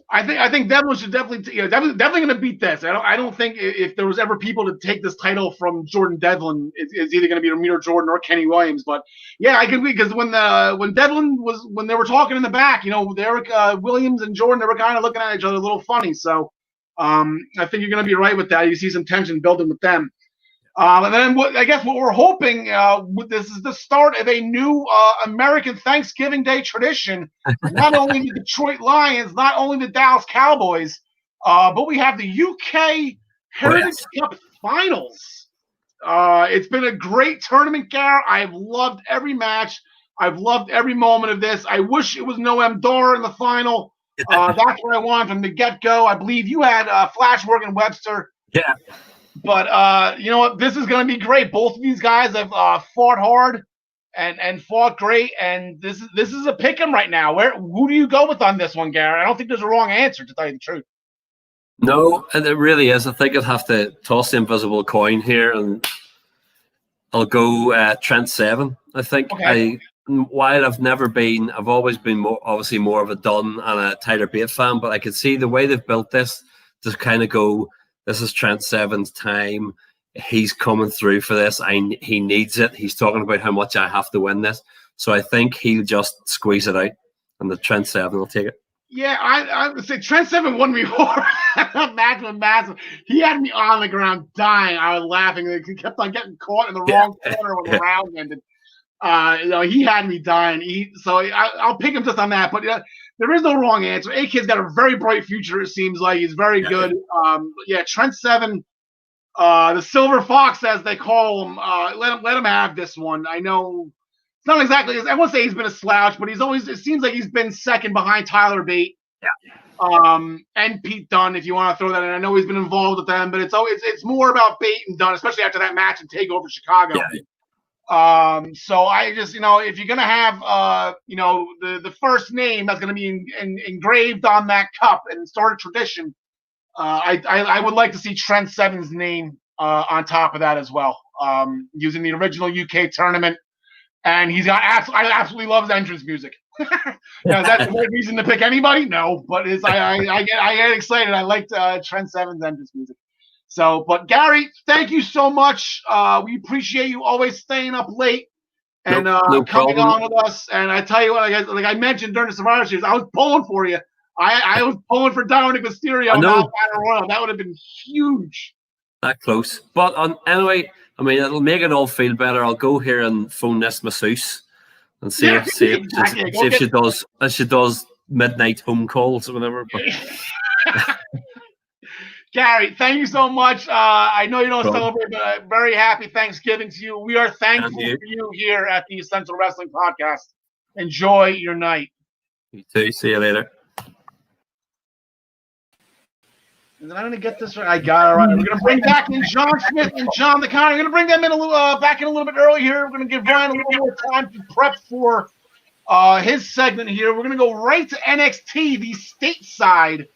I think Devlin should definitely definitely going to beat this. I don't think if there was ever people to take this title from Jordan Devlin, it's either going to be Amir Jordan or Kenny Williams. But yeah, I can agree, because when Devlin when they were talking in the back, Williams and Jordan, they were kind of looking at each other a little funny. So I think you're going to be right with that. You see some tension building with them. And then what we're hoping, this is the start of a new American Thanksgiving Day tradition. Not only the Detroit Lions, not only the Dallas Cowboys, but we have the UK Heritage Cup Finals. It's been a great tournament, Gar. I've loved every match. I've loved every moment of this. I wish it was Noam Dar in the final. That's what I wanted from the get-go. I believe you had Flash Morgan Webster. Yeah. But you know what? This is going to be great. Both of these guys have fought hard and fought great, and this is a pick 'em right now. Who do you go with on this one, Gary? I don't think there's a wrong answer, to tell you the truth. No, it really is. I think I'd have to toss the invisible coin here, and I'll go Trent Seven. I think while I've always been more of a Dunn and a Tyler Bate fan, but I could see the way they've built this to kind of go, this is Trent Seven's time. He's coming through for this. He needs it. He's talking about how much I have to win this. So I think he'll just squeeze it out, and the Trent Seven will take it. Yeah, I would say Trent Seven won me more. Massive. He had me on the ground dying. I was laughing. He kept on getting caught in the wrong corner when the round ended. He had me dying. I'll pick him just on that. But there is no wrong answer. A-Kid's got a very bright future, it seems like. He's very good. Trent Seven, the Silver Fox, as they call him, let him have this one. I know it's not exactly, I won't say he's been a slouch, but it seems like he's been second behind Tyler Bate. And Pete Dunne, if you want to throw that in. I know he's been involved with them, but it's more about Bate and Dunne, especially after that match in TakeOver Chicago. So I just, if you're going to have, the first name that's going to be engraved on that cup and start a tradition, I would like to see Trent Seven's name on top of that as well, using the original UK tournament. And I absolutely love his entrance music. Is that the right reason to pick anybody? No, but I get excited. I liked Trent Seven's entrance music. So, but Gary, thank you so much. We appreciate you always staying up late and coming on with us. And I tell you what, like I mentioned during the Survivor Series, I was pulling for you. I was pulling for Dominic Mysterio and Battle Royal. That would have been huge. That close. But anyway, I mean, it'll make it all feel better. I'll go here and phone this masseuse and see if she does midnight home calls or whatever. But. Gary, thank you so much. I know you don't celebrate, but I'm very happy Thanksgiving to you. We are thankful for you here at the Essential Wrestling Podcast. Enjoy your night. You too. See you later. And then I'm going to get this right. I got it right. We're going to bring back in John Smith and John the Con. I'm going to bring them in back in a little bit early here. We're going to give Brian a little more time to prep for his segment here. We're going to go right to NXT, the stateside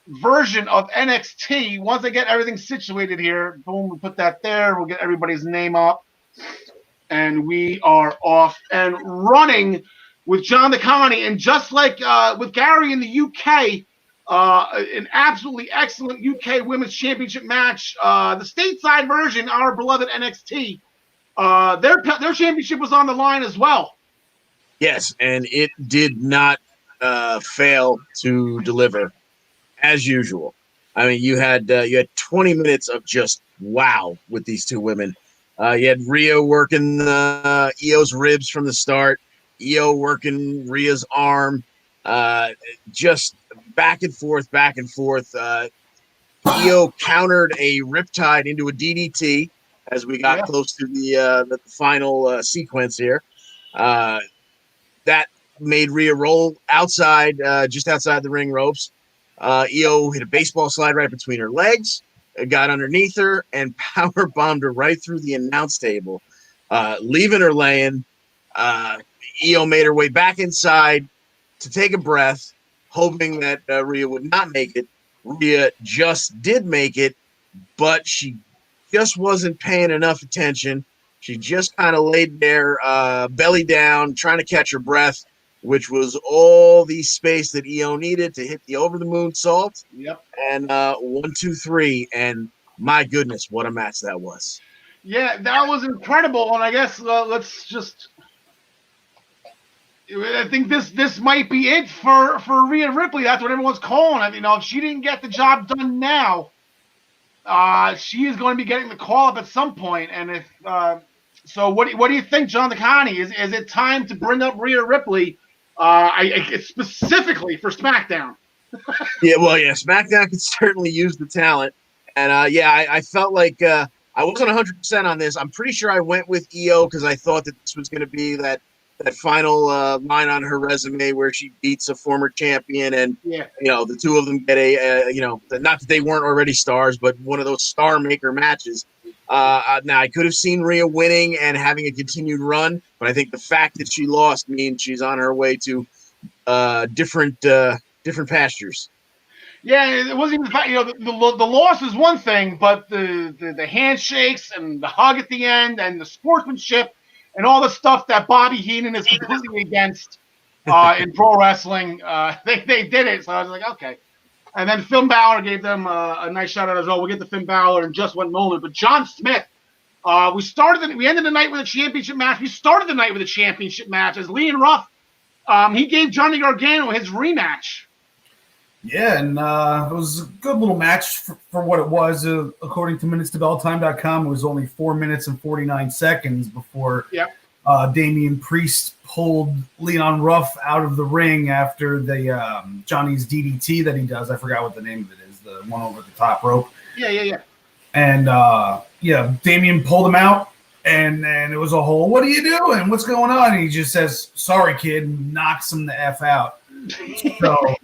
version of NXT. Once I get everything situated here, boom, we'll put that there. We'll get everybody's name up. And we are off and running with John the Connie. And just like with Gary in the UK, an absolutely excellent UK Women's Championship match. The stateside version, our beloved NXT, their championship was on the line as well. Yes, and it did not fail to deliver, as usual. I mean, you had 20 minutes of just wow with these two women. You had Rio working Io's ribs from the start, Io working Rhea's arm, just back and forth. Io countered a Riptide into a DDT as we got close to the final sequence here. That made Rhea roll outside, just outside the ring ropes. Io hit a baseball slide right between her legs, got underneath her, and power bombed her right through the announce table, leaving her laying. Io made her way back inside to take a breath, hoping that Rhea would not make it. Rhea just did make it, but she just wasn't paying enough attention. She just kind of laid there, belly down, trying to catch her breath, which was all the space that Io needed to hit the over-the-moon salt. Yep. And 1, 2, 3, and my goodness, what a match that was. Yeah, that was incredible. And I guess let's just. I think this might be it for Rhea Ripley. That's what everyone's calling it. If she didn't get the job done now, she is going to be getting the call up at some point. And if so, what do you think, John DeConnie? Is it time to bring up Rhea Ripley? Specifically for SmackDown. Yeah, SmackDown could certainly use the talent, and I felt like I wasn't 100% on this. I'm pretty sure I went with Io because I thought that this was going to be that final line on her resume where she beats a former champion, and the two of them get not that they weren't already stars, but one of those star maker matches. Now I could have seen Rhea winning and having a continued run, but I think the fact that she lost means she's on her way to different pastures. Yeah, it wasn't even the fact. The loss is one thing, but the handshakes and the hug at the end and the sportsmanship and all the stuff that Bobby Heenan is completely against in pro wrestling, they did it. So I was like, okay. And then Finn Balor gave them a nice shout out as well. We'll get to Finn Balor in just one moment. But John Smith, we ended the night with a championship match. We started the night with a championship match as Leon Ruff. He gave Johnny Gargano his rematch. Yeah, and it was a good little match for what it was. According to MinutesToBellTime.com, it was only 4 minutes and 49 seconds before Damian Priest pulled Leon Ruff out of the ring after the Johnny's DDT that he does. I forgot what the name of it is, the one over the top rope. Yeah. And, Damian pulled him out, and it was a whole, what are you doing? What's going on? And he just says, sorry, kid, and knocks him the F out. So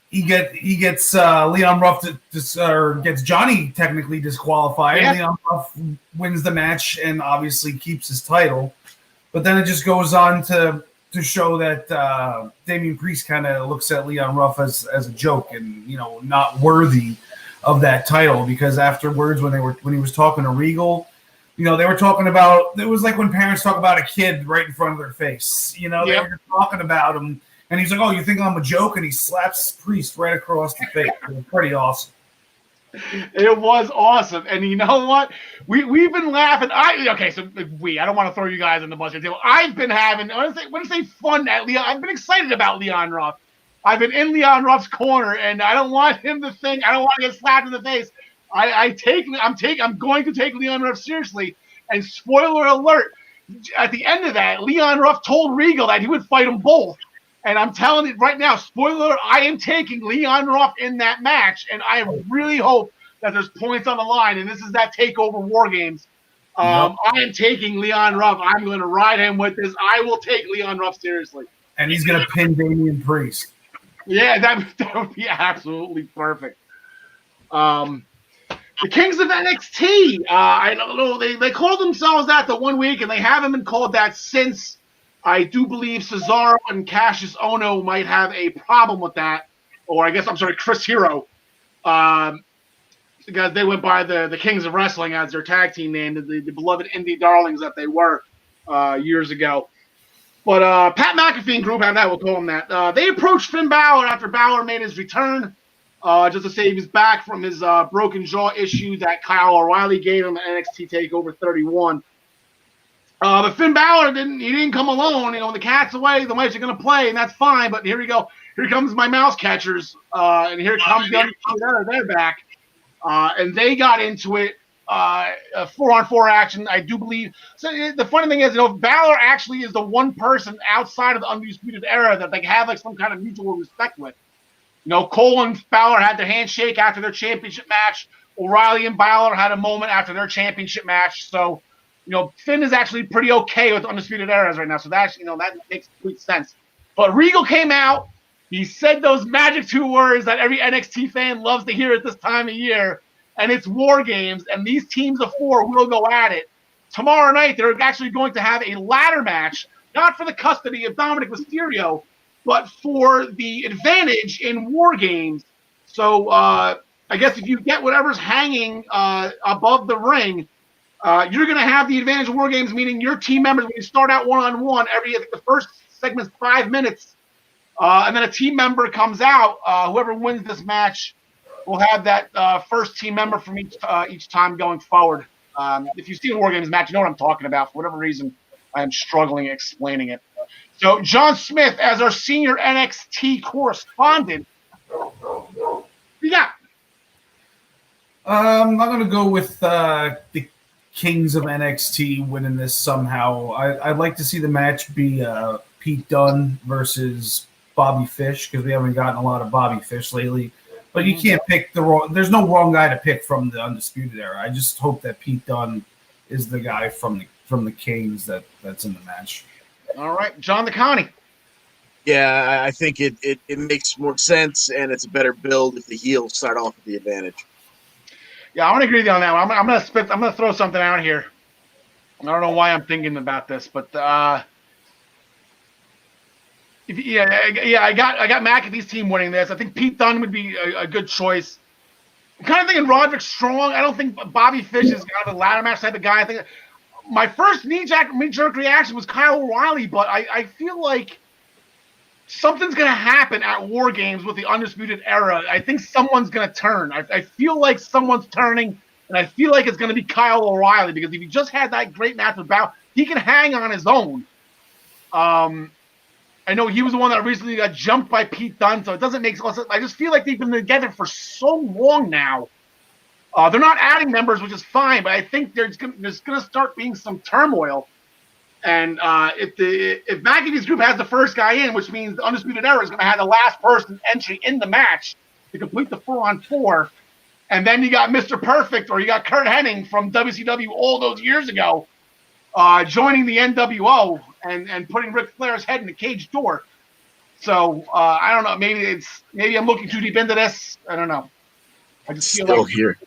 he gets Leon Ruff gets Johnny technically disqualified. Yeah. Leon Ruff wins the match and obviously keeps his title. But then it just goes on to show that Damian Priest kind of looks at Leon Ruff as a joke and not worthy of that title, because afterwards when he was talking to Regal, they were talking about, it was like when parents talk about a kid right in front of their face. They were talking about him, and he's like, "Oh, you think I'm a joke?" And he slaps Priest right across the face. It was pretty awesome. It was awesome. And you know what? We've been laughing. I don't want to throw you guys in the bus. I've been having, I want to say fun at Leon. I've been excited about Leon Ruff. I've been in Leon Ruff's corner, and I don't want him to think, I don't want to get slapped in the face. I'm going to take Leon Ruff seriously. And spoiler alert, at the end of that, Leon Ruff told Regal that he would fight them both. And I'm telling you right now, spoiler, I am taking Leon Ruff in that match, and I really hope that there's points on the line, and this is that TakeOver War Games. I am taking Leon Ruff. I'm going to ride him with this. I will take Leon Ruff seriously. And he's going to pin Damian Priest. Yeah, that would be absolutely perfect. The Kings of NXT, I don't know, they called themselves that the 1 week, and they haven't been called that since. I do believe Cesaro and Cassius Ohno might have a problem with that, or Chris Hero, because they went by the Kings of Wrestling as their tag team name, the beloved indie darlings that they were years ago. But Pat McAfee group, we'll call them that. They approached Finn Balor after Balor made his return, just to say he was back from his broken jaw issue that Kyle O'Reilly gave him at NXT TakeOver 31. But Finn Balor didn't come alone. The cat's away, the mice are going to play, and that's fine. But here we go. Here comes my mouse catchers, and here comes they're back. And they got into it, a 4-on-4 action, I do believe. So the funny thing is, Balor actually is the one person outside of the Undisputed Era that they have like some kind of mutual respect with. Cole and Balor had their handshake after their championship match. O'Reilly and Balor had a moment after their championship match. So, Finn is actually pretty okay with Undisputed Eras right now. So that makes complete sense. But Regal came out. He said those magic 2 words that every NXT fan loves to hear at this time of year, and it's War Games, and these teams of 4 will go at it. Tomorrow night, they're actually going to have a ladder match, not for the custody of Dominic Mysterio, but for the advantage in War Games. So I guess if you get whatever's hanging above the ring, you're going to have the advantage of War Games, meaning your team members, when you start out one-on-one, I think the first segment's 5 minutes, and then a team member comes out. Whoever wins this match will have that first team member from each time going forward. If you've seen a War Games match, you know what I'm talking about. For whatever reason, I am struggling explaining it. So, John Smith, as our senior NXT correspondent, what you got? I'm going to go with the Kings of NXT winning this somehow. I'd like to see the match be Pete Dunne versus Bobby Fish, because we haven't gotten a lot of Bobby Fish lately. But you can't pick there's no wrong guy to pick from the Undisputed Era. I just hope that Pete Dunne is the guy from the Kings that's in the match. All right, John the Connie. Yeah, I think it makes more sense, and it's a better build if the heels start off with the advantage. Yeah, I want to agree with you on that one. I'm gonna throw something out here. I don't know why I'm thinking about this, but I got McAfee's team winning this. I think Pete Dunne would be a good choice. I'm kind of thinking Roderick Strong. I don't think Bobby Fish is kind of a ladder match type of guy. I think my first knee-jerk reaction was Kyle O'Reilly, but I feel like something's going to happen at War Games with the Undisputed Era. I think someone's going to turn. I feel like someone's turning, and I feel like it's going to be Kyle O'Reilly, because if he just had that great match with Bow, he can hang on his own. I know he was the one that recently got jumped by Pete Dunne, so it doesn't make sense. I just feel like they've been together for so long now. They're not adding members, which is fine, but I think there's going to start being some turmoil. And if McAfee's group has the first guy in, which means the Undisputed Era is going to have the last person entry in the match to complete the 4-on-4, and then you got Mr. Perfect, or you got Kurt Hennig from WCW all those years ago, joining the NWO and putting Ric Flair's head in the cage door. So I don't know. Maybe I'm looking too deep into this. I don't know. I just feel Still like here.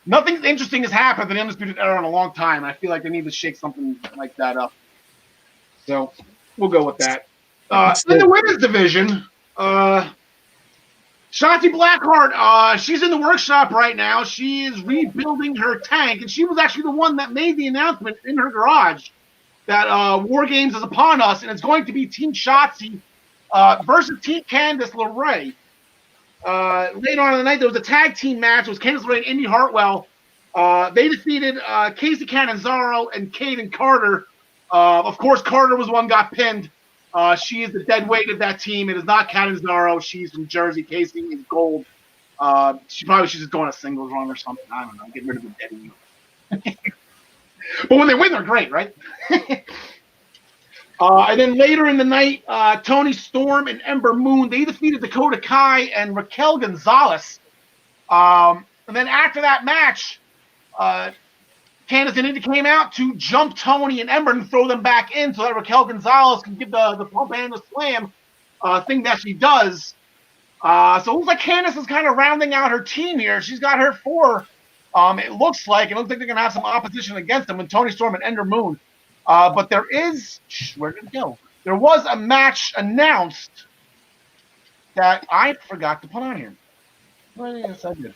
Nothing interesting has happened in the Undisputed Era in a long time. I feel like they need to shake something like that up. So we'll go with that. In the women's division, Shotzi Blackheart, she's in the workshop right now. She is rebuilding her tank, and she was actually the one that made the announcement in her garage that War Games is upon us, and it's going to be Team Shotzi versus Team Candice LeRae. Later on in the night, there was a tag team match. It was Candice LeRae and Indy Hartwell. They defeated Casey Catanzaro and Kaden Carter. Of course, Carter was one got pinned. She is the dead weight of that team. It is not Catanzaro. She's from Jersey. Casey is gold. She's just going a singles run or something. I don't know. Get rid of the dead weight. But when they win, they're great, right? And then later in the night, Toni Storm and Ember Moon, they defeated Dakota Kai and Raquel Gonzalez. And then after that match, Candice and Indy came out to jump Toni and Ember and throw them back in so that Raquel Gonzalez can give the pump and the slam thing that she does. So it looks like Candice is kind of rounding out her team here. She's got her 4. It looks like they're going to have some opposition against them with Toni Storm and Ember Moon. But there is, where did it go? There was a match announced that I forgot to put on here. Yes, I did.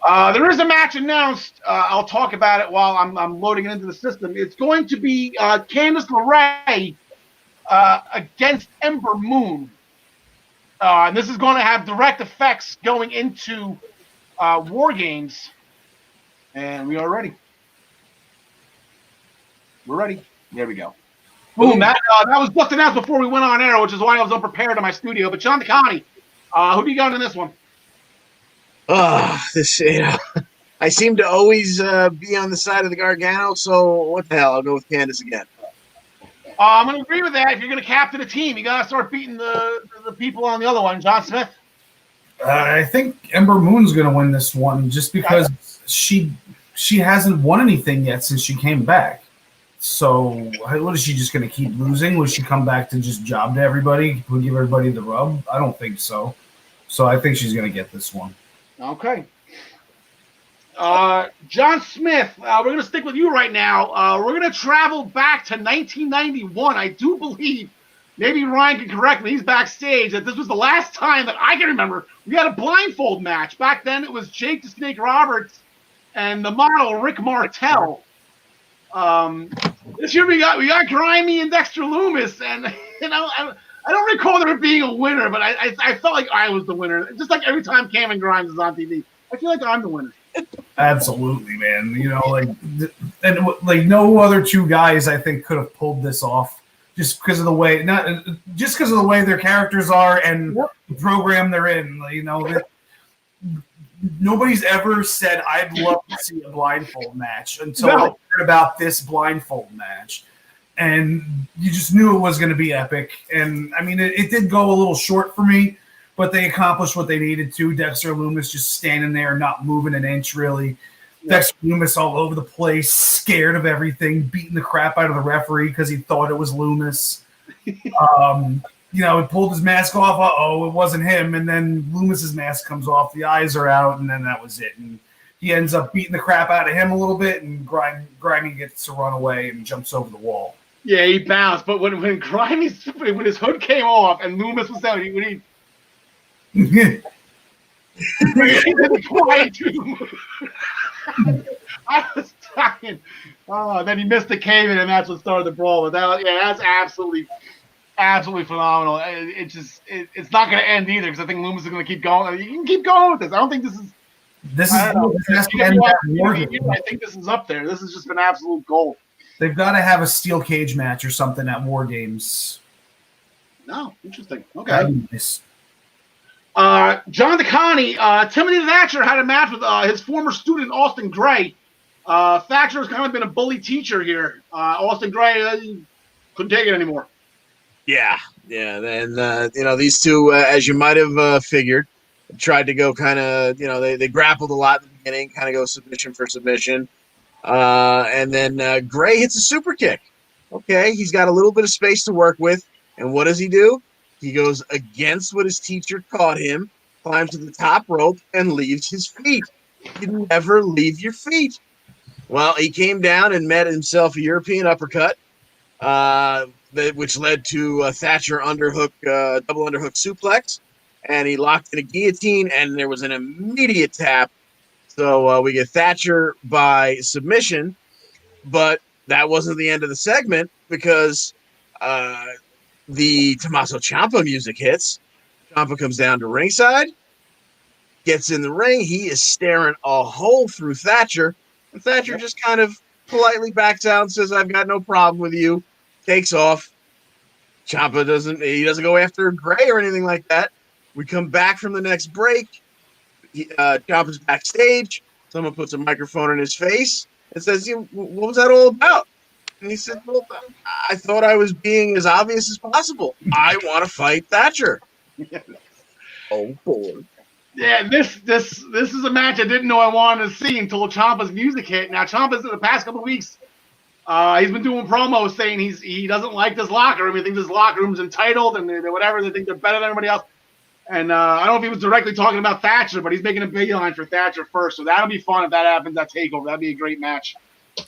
There is a match announced. I'll talk about it while I'm loading it into the system. It's going to be Candice LeRae against Ember Moon. And this is going to have direct effects going into War Games. And we are ready. We're ready. There we go. Boom. That was just announced before we went on air, which is why I was unprepared in my studio. But John DeConnie, who do you got in this one? I seem to always be on the side of the Gargano, so what the hell? I'll go with Candice again. I'm going to agree with that. If you're going to captain a team, you got to start beating the people on the other one. John Smith? I think Ember Moon's going to win this one just because she hasn't won anything yet since she came back. So what is she just going to keep losing? Will she come back to just job to everybody, give everybody the rub? I don't think so. So I think she's going to get this one. Okay. John Smith, we're going to stick with you right now. We're going to travel back to 1991. I do believe, maybe Ryan can correct me, he's backstage, that this was the last time that I can remember we had a blindfold match. Back then it was Jake the Snake Roberts and the model Rick Martel. This year we got Grimy and Dexter Loomis, and I don't recall there being a winner, but I felt like I was the winner. Just like every time Cameron Grimes is on TV, I feel like I'm the winner. Absolutely, man. No other two guys I think could have pulled this off, just because of the way, their characters are and the program they're in. Nobody's ever said I'd love to see a blindfold match until I heard about this blindfold match, and you just knew it was going to be epic. And I mean, it did go a little short for me, but they accomplished what they needed to. Dexter Loomis just standing there, not moving an inch, really. Yeah. Dexter Loomis all over the place, scared of everything, beating the crap out of the referee because he thought it was Loomis. He pulled his mask off. Uh-oh, it wasn't him. And then Loomis's mask comes off. The eyes are out, and then that was it. And he ends up beating the crap out of him a little bit, and Grimy gets to run away and jumps over the wall. Yeah, he bounced. But when his hood came off and Loomis was down, he I was dying. Then he missed the cave-in, and that's what started the brawl. But that's absolutely phenomenal. It's not going to end either, because I think Loomis is going to keep going. You can keep going with this. I don't think this is. I think this is up there. This has just been absolute gold. They've got to have a steel cage match or something at War Games. No, interesting. Okay. Nice. John DeConnie, Timothy Thatcher had a match with his former student Austin Gray. Thatcher has kind of been a bully teacher here. Austin Gray couldn't take it anymore. Yeah. And these two, as you might have figured, tried to go kind of, they grappled a lot in the beginning, kind of go submission for submission. And then Gray hits a super kick. Okay, he's got a little bit of space to work with. And what does he do? He goes against what his teacher taught him, climbs to the top rope, and leaves his feet. You never leave your feet. Well, he came down and met himself a European uppercut, which led to a Thatcher double underhook suplex, and he locked in a guillotine, and there was an immediate tap. So we get Thatcher by submission, but that wasn't the end of the segment, because the Tommaso Ciampa music hits. Ciampa comes down to ringside, gets in the ring. He is staring a hole through Thatcher, and Thatcher just kind of politely backs out and says, "I've got no problem with you." Takes off. Ciampa doesn't go after Gray or anything like that. We come back from the next break. Ciampa's backstage. Someone puts a microphone in his face and says, "What was that all about?" And he said, "Well, I thought I was being as obvious as possible. I want to fight Thatcher." Oh boy. Yeah, this is a match I didn't know I wanted to see until Ciampa's music hit. Now, Ciampa's in the past couple of weeks, he's been doing promos saying he doesn't like this locker room. He thinks this locker room's entitled and they're whatever. They think they're better than everybody else. And I don't know if he was directly talking about Thatcher, but he's making a beeline for Thatcher first. So that'll be fun if that happens, that takeover. That'd be a great match.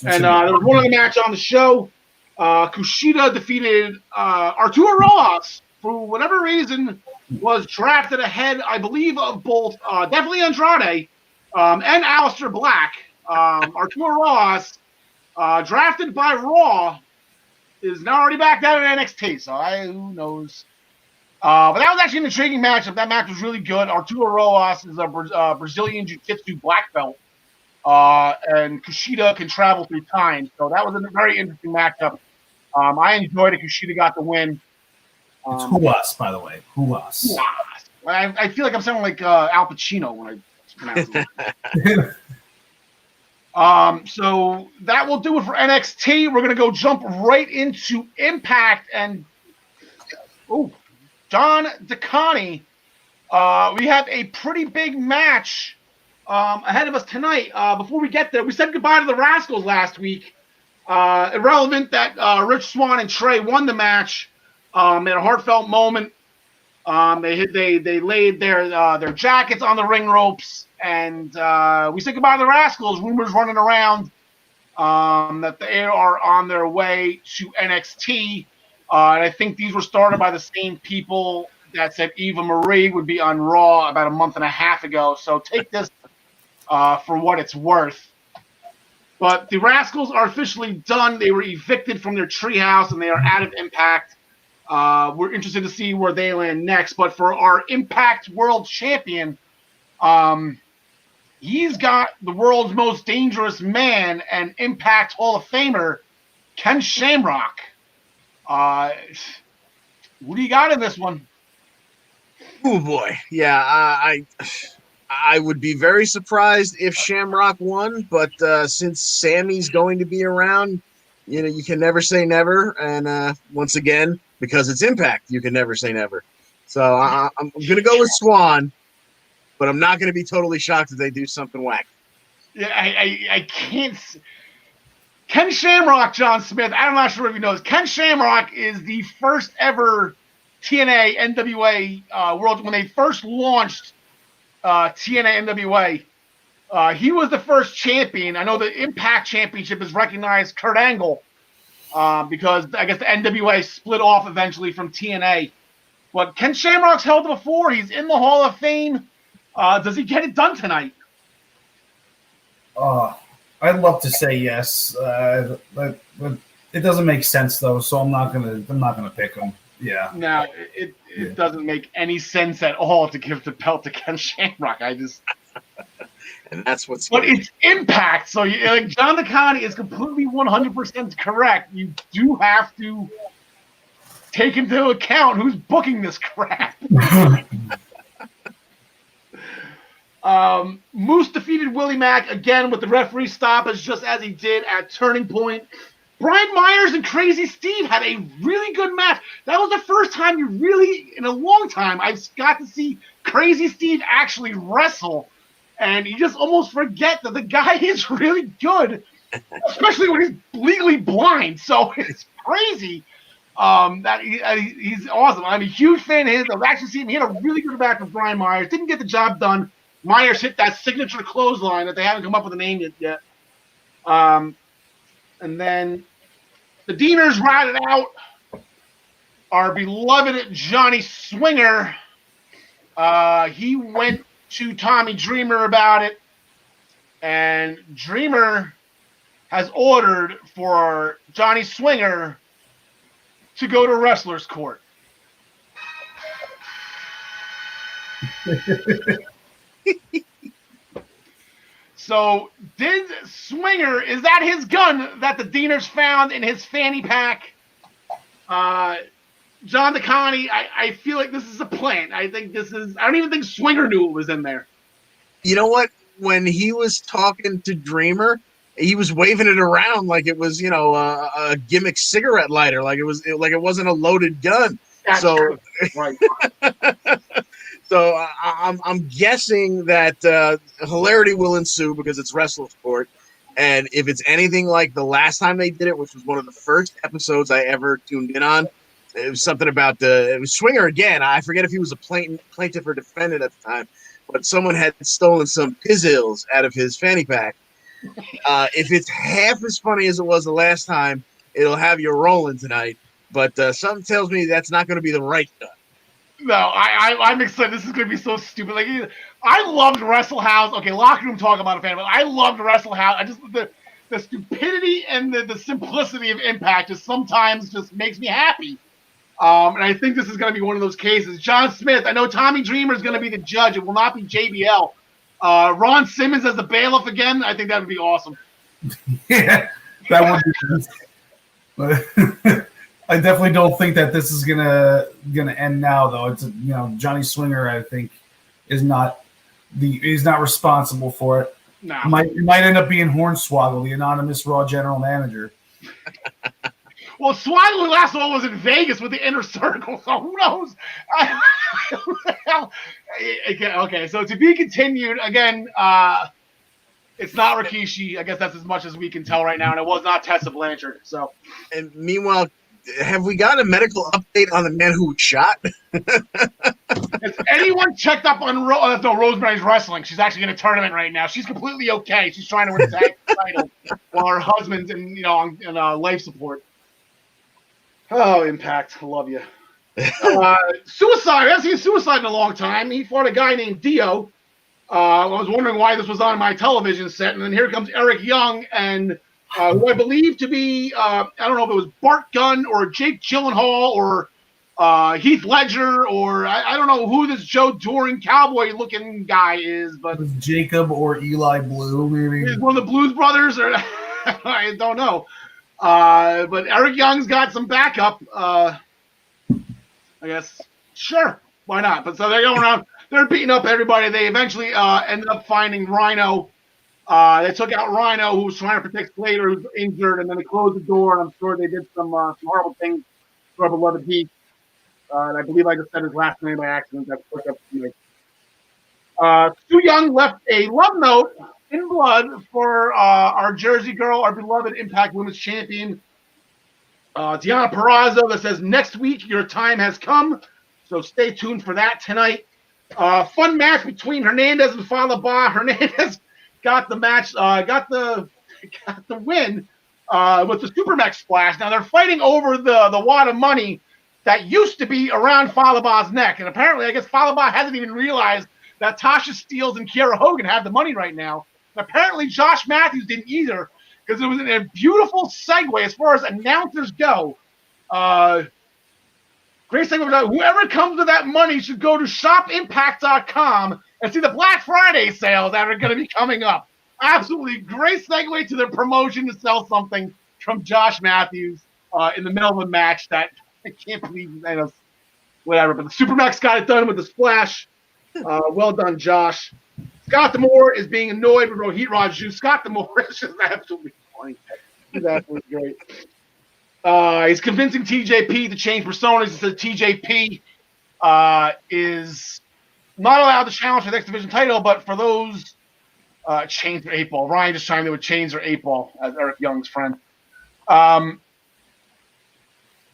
And there was one other match on the show. Kushida defeated Arturo Rojas, for whatever reason, was drafted ahead, I believe, of both definitely Andrade and Aleister Black. Arturo Rojas, drafted by Raw, is now already back down at NXT. So who knows? But that was actually an intriguing matchup. That match was really good. Arturo Rojas is a Brazilian Jiu-Jitsu black belt. And Kushida can travel through time. So that was a very interesting matchup. I enjoyed it. Kushida got the win. It's Huas, by the way. Huas. I feel like I'm sounding like Al Pacino when I pronounce it. So that will do it for NXT. We're going to go jump right into Impact. And John DeConnie, we have a pretty big match ahead of us tonight. Before we get there, we said goodbye to the Rascals last week. Irrelevant that Rich Swann and Trey won the match in a heartfelt moment. They laid their jackets on the ring ropes, and we say goodbye to the Rascals. Rumors running around that they are on their way to NXT. And I think these were started by the same people that said Eva Marie would be on Raw about a month and a half ago. So take this for what it's worth. But the Rascals are officially done. They were evicted from their treehouse, and they are out of Impact. We're interested to see where they land next. But for our Impact World Champion, he's got the world's most dangerous man and Impact Hall of Famer, Ken Shamrock. What do you got in this one? Oh boy, yeah. I would be very surprised if Shamrock won, but since Sammy's going to be around, you can never say never. And once again, because it's Impact, you can never say never. So I'm going to go with Swan, but I'm not going to be totally shocked if they do something wacky. Yeah, I can't. Ken Shamrock, John Smith, I'm not sure if you know this. Ken Shamrock is the first ever TNA NWA World. When they first launched TNA NWA, he was the first champion. I know the Impact Championship has recognized Kurt Angle because I guess the NWA split off eventually from TNA. But Ken Shamrock's held it before. He's in the Hall of Fame. Does he get it done tonight? I'd love to say yes, but it doesn't make sense though. So I'm not gonna pick him. Yeah. No, it doesn't make any sense at all to give the belt to Ken Shamrock. And that's what's. But it's Impact, so like John DeConnie is completely 100% correct. You do have to take into account who's booking this crap. Moose defeated Willie Mack again with the referee stoppage, just as he did at Turning Point. Brian Myers and Crazy Steve had a really good match. That was the first time in a long time, I got to see Crazy Steve actually wrestle. And you just almost forget that the guy is really good, especially when he's legally blind. So it's crazy that he's awesome. I'm a huge fan of his. I've actually seen him. He had a really good match with Brian Myers. Didn't get the job done. Myers hit that signature clothesline that they haven't come up with a name yet. And then the Deaners routed out our beloved Johnny Swinger. He went to Tommy Dreamer about it, and Dreamer has ordered for Johnny Swinger to go to Wrestler's Court. So, did Swinger, is that his gun that the Deaners found in his fanny pack? John DeConnie, I feel like this is a plant. I don't even think Swinger knew it was in there. You know what? When he was talking to Dreamer, he was waving it around like it was, a gimmick cigarette lighter, like it wasn't a loaded gun. That's so, true. Right. So I'm guessing that hilarity will ensue because it's Wrestler's Court. And if it's anything like the last time they did it, which was one of the first episodes I ever tuned in on, it was something about it was Swinger again. I forget if he was a plaintiff or defendant at the time, but someone had stolen some pizzills out of his fanny pack. If it's half as funny as it was the last time, it'll have you rolling tonight. But something tells me that's not going to be the right gun. No, I'm excited. This is going to be so stupid. Like, I loved Wrestle House. Okay, locker room talk about a fan, but I loved Wrestle House. I just the stupidity and the simplicity of Impact just sometimes just makes me happy. And I think this is going to be one of those cases. John Smith, I know Tommy Dreamer is going to be the judge. It will not be JBL. Ron Simmons as the bailiff again. I think that would be awesome. Yeah, that would be. I definitely don't think that this is gonna end now, though. It's Johnny Swinger. I think he's not responsible for it. No, it might end up being Hornswoggle, the anonymous Raw general manager. Well, Swoggle last one was in Vegas with the Inner Circle, so who knows? Okay, so to be continued again. It's not Rikishi. I guess that's as much as we can tell right now, and it was not Tessa Blanchard. So, And meanwhile, have we got a medical update on the man who was shot? has anyone checked up on Rosemary's Wrestling? She's actually in a tournament right now. She's completely okay. She's trying to win the tag title while her husband's on life support. Oh, Impact, I love you. Suicide. I haven't seen Suicide in a long time. He fought a guy named Dio. I was wondering why this was on my television set, and then here comes Eric Young, and who I believe to be, I don't know if it was Bart Gunn or Jake Gyllenhaal or Heath Ledger, or I don't know who this Joe Doring cowboy-looking guy is, but Jacob or Eli Blue, maybe. He's one of the Blues Brothers, or I don't know. But Eric Young's got some backup. I guess, sure, why not? But so they're going around. They're beating up everybody. They eventually ended up finding Rhino. They took out Rhino, who was trying to protect Slater, who's injured, and then they closed the door, and I'm sure they did some horrible things to our beloved Heath. And I believe I just said his last name by accident. That's quick up to me. Stu Young left a love note in blood for our Jersey girl, our beloved Impact Women's Champion, Deonna Purrazzo, that says, "Next week, your time has come." So stay tuned for that tonight. Fun match between Hernandez and Fallah Bahh. Hernandez got the match, got the win with the Super Mech Splash. Now they're fighting over the wad of money that used to be around Fallah Bahh's neck, and apparently, I guess Fallah Bahh hasn't even realized that Tasha Steelz and Kiera Hogan have the money right now. And apparently, Josh Matthews didn't either, because it was a beautiful segue as far as announcers go. Great segment. Whoever comes with that money should go to shopimpact.com and see the Black Friday sales that are going to be coming up. Absolutely great segue to their promotion to sell something from Josh Matthews in the middle of a match that I can't believe, whatever. But the Supermax got it done with the splash. Well done, Josh. Scott D'Amore is being annoyed with Rohit Raju. Scott D'Amore is just absolutely funny. He's absolutely great. He's convincing TJP to change personas. He says TJP is not allowed to challenge for the X Division title, but for those, change their 8-ball. Ryan just chimed in with change their 8-ball, as Eric Young's friend.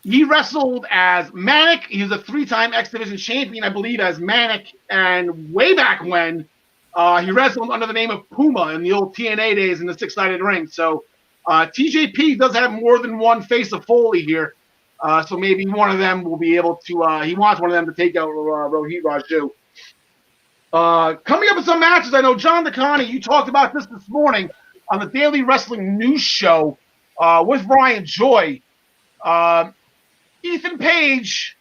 He wrestled as Manic. He was a 3-time X Division champion, I believe, as Manic. And way back when, he wrestled under the name of Puma in the old TNA days in the 6-sided ring. So TJP does have more than one face of Foley here. So maybe one of them will be able to, he wants one of them to take out Rohit Raju. Coming up with some matches, I know, John DeConnie, you talked about this morning on the Daily Wrestling News Show with Brian Joy. Ethan Page,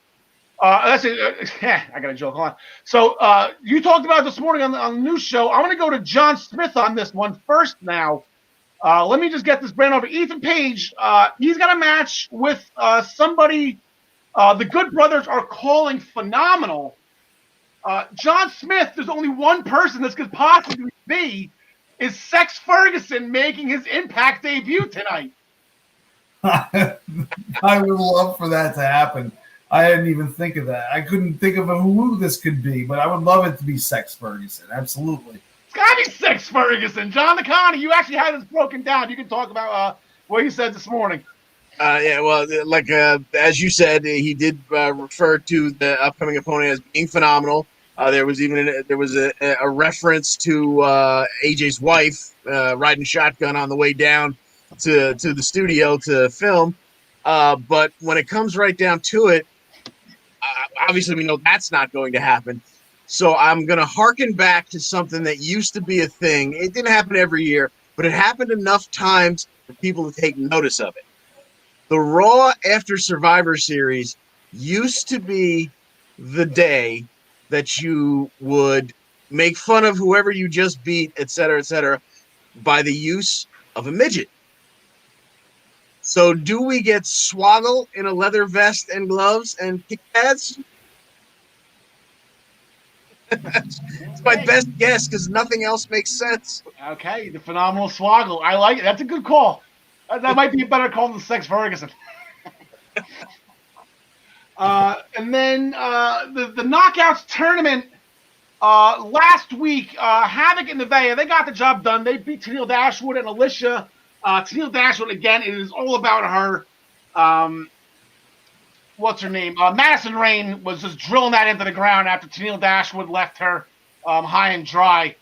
I got a joke. Hold on. So you talked about this morning on the news show. I'm going to go to John Smith on this one first now. Let me just get this brand over. Ethan Page, he's got a match with somebody the Good Brothers are calling phenomenal. John Smith, there's only one person this could possibly be, is Sex Ferguson making his Impact debut tonight. I would love for that to happen. I didn't even think of that. I couldn't think of who this could be, but I would love it to be Sex Ferguson. Absolutely. It's got to be Sex Ferguson. John DeConnie, you actually had this broken down. You can talk about what he said this morning. Yeah, well, like as you said, he did refer to the upcoming opponent as being phenomenal. There was a reference to AJ's wife riding shotgun on the way down to the studio to film. But when it comes right down to it, obviously we know that's not going to happen. So I'm going to hearken back to something that used to be a thing. It didn't happen every year, but it happened enough times for people to take notice of it. The Raw after Survivor Series used to be the day that you would make fun of whoever you just beat, et cetera, by the use of a midget. So do we get Swoggle in a leather vest and gloves and kick pads? It's my best guess because nothing else makes sense. Okay, the phenomenal Swoggle. I like it. That's a good call. That might be a better call than Sex Ferguson. And then the Knockouts tournament Last week, Havoc and Nevaeh, they got the job done. They beat Tennille Dashwood and Alicia. Tennille Dashwood, again, it is all about her. What's her name? Madison Rain was just drilling that into the ground after Tennille Dashwood left her high and dry.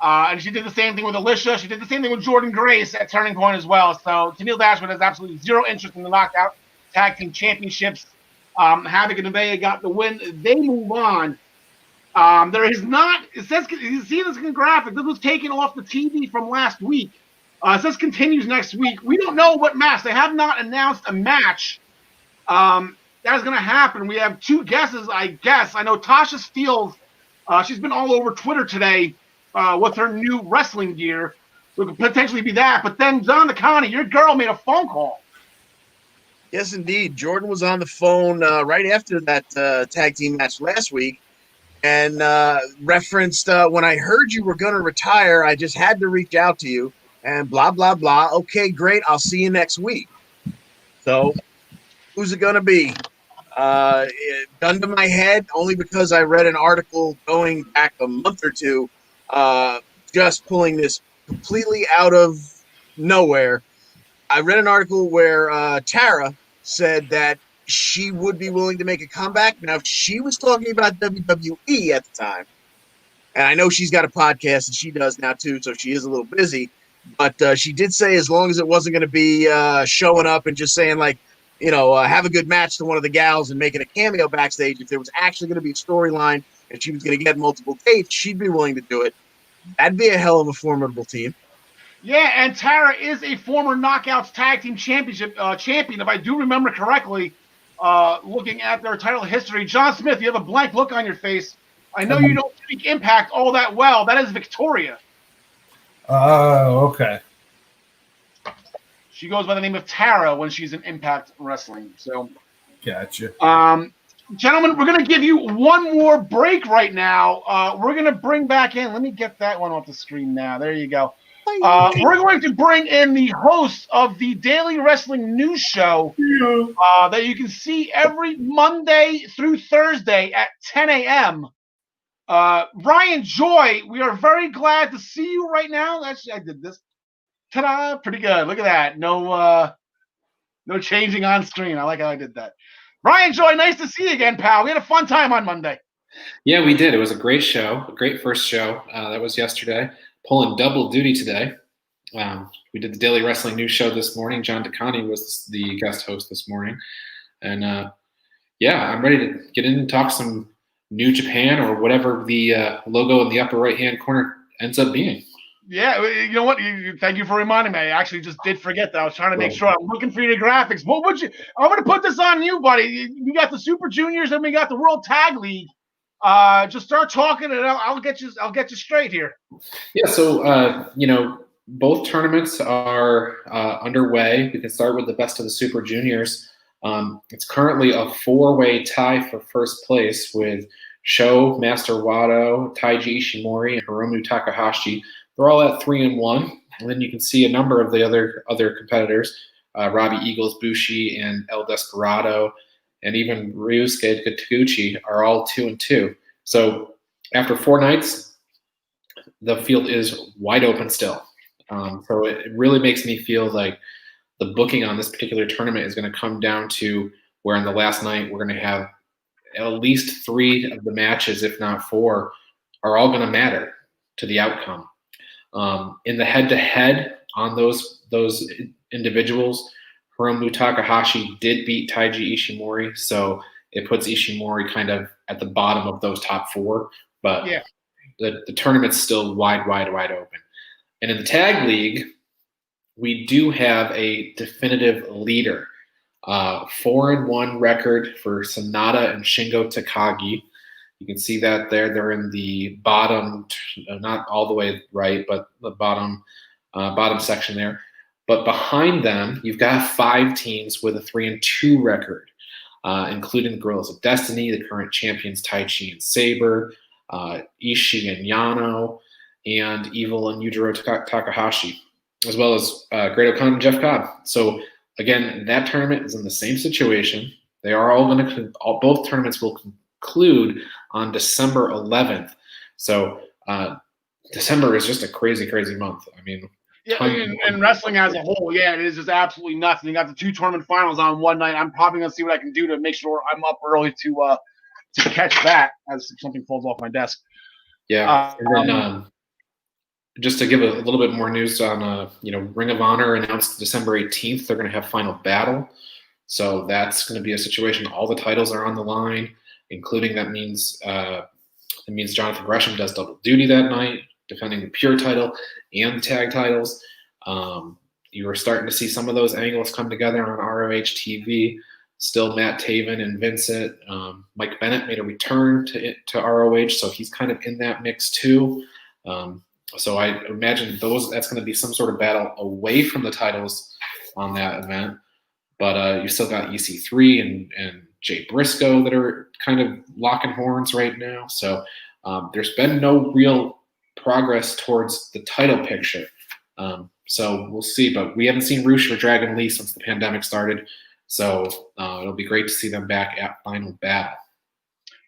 And she did the same thing with Alicia. She did the same thing with Jordan Grace at Turning Point as well. So Tennille Dashwood has absolutely zero interest in the Knockout Tag Team Championships. Havoc and Nevaeh got the win. They move on. There is not, it says, you see this graphic, this was taken off the TV from last week. It says continues next week. We don't know what match. They have not announced a match that is going to happen. We have two guesses, I guess. I know Tasha Steeles, she's been all over Twitter today with her new wrestling gear. So it could potentially be that. But then, John DeConnie, your girl made a phone call. Yes, indeed. Jordan was on the phone right after that tag team match last week and referenced, when I heard you were going to retire, I just had to reach out to you and blah, blah, blah. Okay, great. I'll see you next week. So who's it going to be? Gun to my head, only because I read an article going back a month or two, just pulling this completely out of nowhere. I read an article where Tara said that she would be willing to make a comeback. Now, she was talking about WWE at the time. And I know she's got a podcast, and she does now too, so she is a little busy. But she did say as long as it wasn't going to be showing up and just saying, like, you know, have a good match to one of the gals and making a cameo backstage, if there was actually going to be a storyline and she was going to get multiple dates, she'd be willing to do it. That'd be a hell of a formidable team. Yeah, and Tara is a former Knockouts Tag Team Championship champion, if I do remember correctly, looking at their title history. John Smith, you have a blank look on your face. I know you don't speak Impact all that well. That is Victoria. Oh, okay. She goes by the name of Tara when she's in Impact Wrestling. So, gotcha. Gentlemen, we're going to give you one more break right now. We're going to bring back in. Let me get that one off the screen now. There you go. We're going to bring in the host of the Daily Wrestling News Show that you can see every Monday through Thursday at 10 a.m. Ryan Joy, we are very glad to see you right now. Actually, I did this. Ta-da! Pretty good. Look at that. No changing on screen. I like how I did that. Ryan Joy, nice to see you again, pal. We had a fun time on Monday. Yeah, we did. It was a great show, a great first show. That was yesterday. Pulling double duty today. We did the Daily Wrestling News Show this morning. John DeConnie was the guest host this morning. And, yeah, I'm ready to get in and talk some New Japan or whatever the logo in the upper right-hand corner ends up being. Yeah, you know what? Thank you for reminding me. I actually just did forget that. I was trying to make sure. I'm looking for your graphics. What would you? I'm going to put this on you, buddy. We got the Super Juniors and we got the World Tag League. Just start talking, and I'll get you straight here. Yeah. So you know, both tournaments are underway. We can start with the best of the Super Juniors. It's currently a 4-way tie for first place with Sho, Master Wato, Taiji Ishimori, and Hiromu Takahashi. They're all at 3-1, and then you can see a number of the other competitors, Robbie Eagles, Bushi, and El Desperado, and even Ryusuke Taguchi are all 2-2. So after 4 nights, the field is wide open still. So it really makes me feel like the booking on this particular tournament is going to come down to where in the last night we're going to have at least 3 of the matches, if not 4, are all going to matter to the outcome. In the head-to-head on those individuals, Hiromu Takahashi did beat Taiji Ishimori, so it puts Ishimori kind of at the bottom of those top 4. But yeah, the tournament's still wide open. And in the tag league, we do have a definitive leader. 4-1 record for Sonata and Shingo Takagi. You can see that there. They're in the bottom, not all the way right, but the bottom section there. But behind them, you've got 5 teams with a 3-2 record, including the Guerrillas of Destiny, the current champions Taichi and Sabre, Ishii and Yano, and Evil and Yujiro Takahashi, as well as Great-O-Khan and Jeff Cobb. So again, that tournament is in the same situation. They are all going to both tournaments will conclude on December 11th. So December is just a crazy, crazy month. I mean, yeah, and wrestling as a whole, yeah, it is just absolutely nuts. And you got the 2 tournament finals on one night. I'm probably gonna see what I can do to make sure I'm up early to catch that as something falls off my desk. Yeah, and then just to give a little bit more news on, Ring of Honor announced December 18th they're going to have Final Battle. So that's going to be a situation. All the titles are on the line, including that means Jonathan Gresham does double duty that night, defending the Pure title and the tag titles. You are starting to see some of those angles come together on ROH TV. Still Matt Taven and Vincent. Mike Bennett made a return to ROH, so he's kind of in that mix too. So I imagine that's going to be some sort of battle away from the titles on that event. But you still got EC3 and Jay Briscoe that are kind of locking horns right now. So there's been no real progress towards the title picture. So we'll see. But we haven't seen Roosh or Dragon Lee since the pandemic started. So it'll be great to see them back at Final Battle.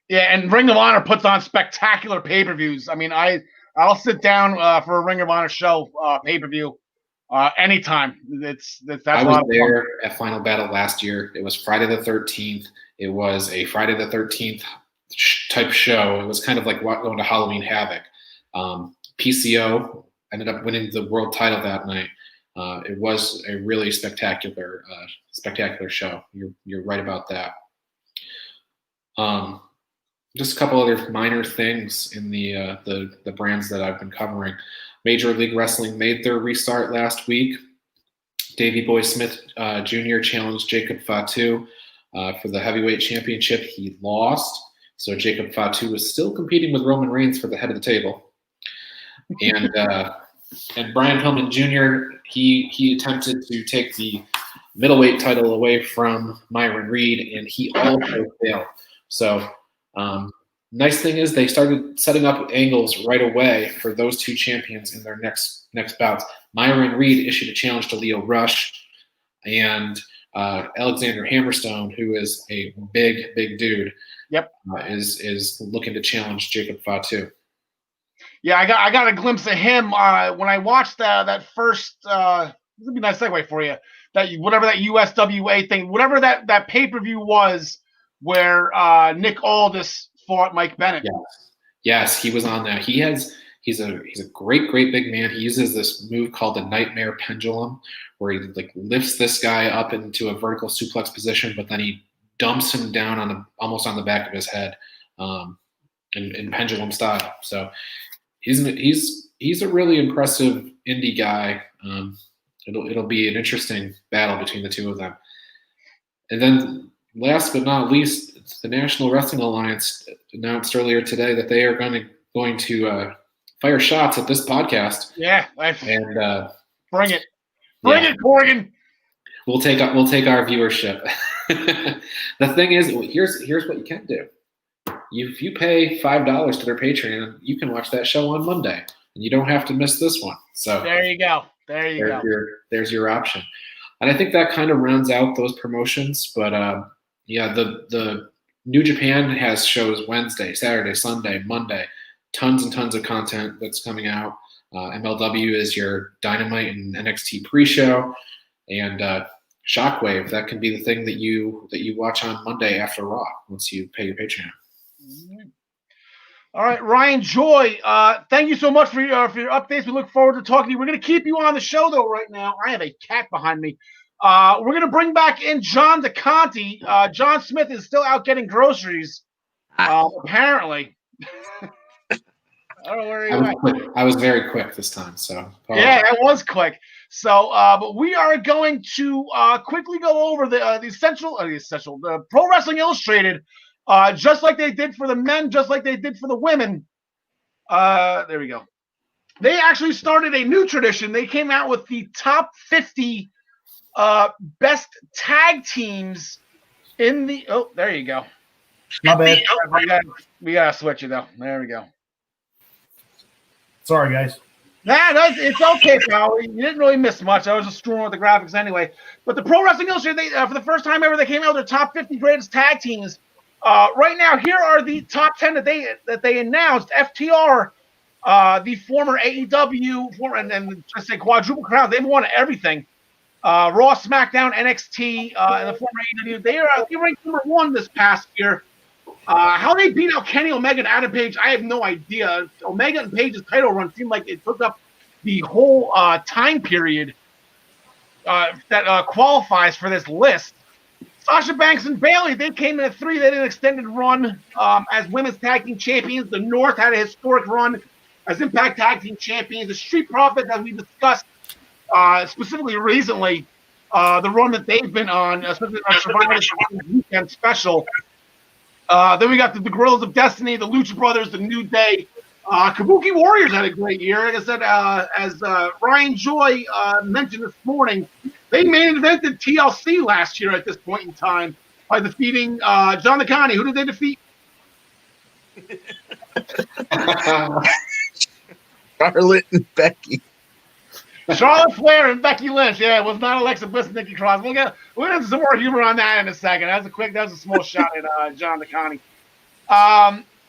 Yeah, and Ring of Honor puts on spectacular pay-per-views. I mean, I'll sit down for a Ring of Honor show pay-per-view anytime. That's I was there at Final Battle last year. It was Friday the 13th. It was a Friday the 13th type show. It was kind of like going to Halloween Havoc. PCO ended up winning the world title that night. It was a really spectacular show. You're right about that. Just a couple other minor things in the brands that I've been covering. Major League Wrestling made their restart last week. Davey Boy Smith Jr. challenged Jacob Fatu for the heavyweight championship. He lost, so Jacob Fatu was still competing with Roman Reigns for the head of the table. And Brian Pillman Jr. he attempted to take the middleweight title away from Myron Reed, and he also failed. So nice thing is they started setting up angles right away for those two champions in their next bouts. Myron Reed issued a challenge to Leo Rush, and Alexander Hammerstone, who is a big dude, is looking to challenge Jacob Fatu. Yeah, I got a glimpse of him when I watched that first. This would be a nice segue for you. Whatever that USWA thing, whatever that pay-per-view was, where Nick Aldis fought Mike Bennett. Yes, he was on that. He's a great big man. He uses this move called the Nightmare Pendulum, where he lifts this guy up into a vertical suplex position, but then he dumps him down almost on the back of his head, in pendulum style. So he's a really impressive indie guy. It'll be an interesting battle between the two of them. And then last but not least, the National Wrestling Alliance announced earlier today that they are going to fire shots at this podcast. Yeah, and bring it, Corrigan. We'll take our viewership. The thing is, here's what you can do. If you pay $5 to their Patreon, you can watch that show on Monday, and you don't have to miss this one. So there you go. There's your option. And I think that kind of rounds out those promotions. But the New Japan has shows Wednesday, Saturday, Sunday, Monday. Tons and tons of content that's coming out. MLW is your Dynamite and NXT pre-show, and Shockwave. That can be the thing that you watch on Monday after Raw once you pay your Patreon. All right, Ryan Joy, thank you so much for your updates. We look forward to talking to you. We're going to keep you on the show, though, right now. I have a cat behind me. We're going to bring back in John DeConti. John Smith is still out getting groceries, apparently. I don't know where he went. I was very quick this time, so. Yeah, it was quick. So, but we are going to quickly go over the Pro Wrestling Illustrated, just like they did for the men, just like they did for the women. There we go. They actually started a new tradition. They came out with the top 50 best tag teams in the. Oh, there you go. My bad. We gotta switch it though. There we go. Sorry, guys. Nah, it's okay, pal. You didn't really miss much. I was just screwing with the graphics anyway. But the Pro Wrestling Illustrated, for the first time ever, they came out with their top 50 greatest tag teams. Right now, here are the top 10 that they announced. FTR, the former AEW, and then just say quadruple crown. They've won everything. Raw, SmackDown, NXT, and the former AEW. They ranked number 1 this past year. How they beat out Kenny Omega and Adam Page, I have no idea. Omega and Page's title run seemed like it took up the whole time period that qualifies for this list. Sasha Banks and Bayley, they came in at 3. They did an extended run as women's tag team champions. The North had a historic run as Impact Tag Team champions. The Street Profits, as we discussed specifically recently, the run that they've been on, especially on Survivor Series Weekend Special. Then we got the Guerrillas of Destiny, the Lucha Brothers, the New Day. Kabuki Warriors had a great year. Like I said, as Ryan Joy mentioned this morning, they main evented TLC last year at this point in time by defeating John Nakani. Who did they defeat? Charlotte and Becky. Charlotte Flair and Becky Lynch. Yeah, it was not Alexa Bliss and Nikki Cross. We'll get some more humor on that in a second. That was a small shot at John Nakani.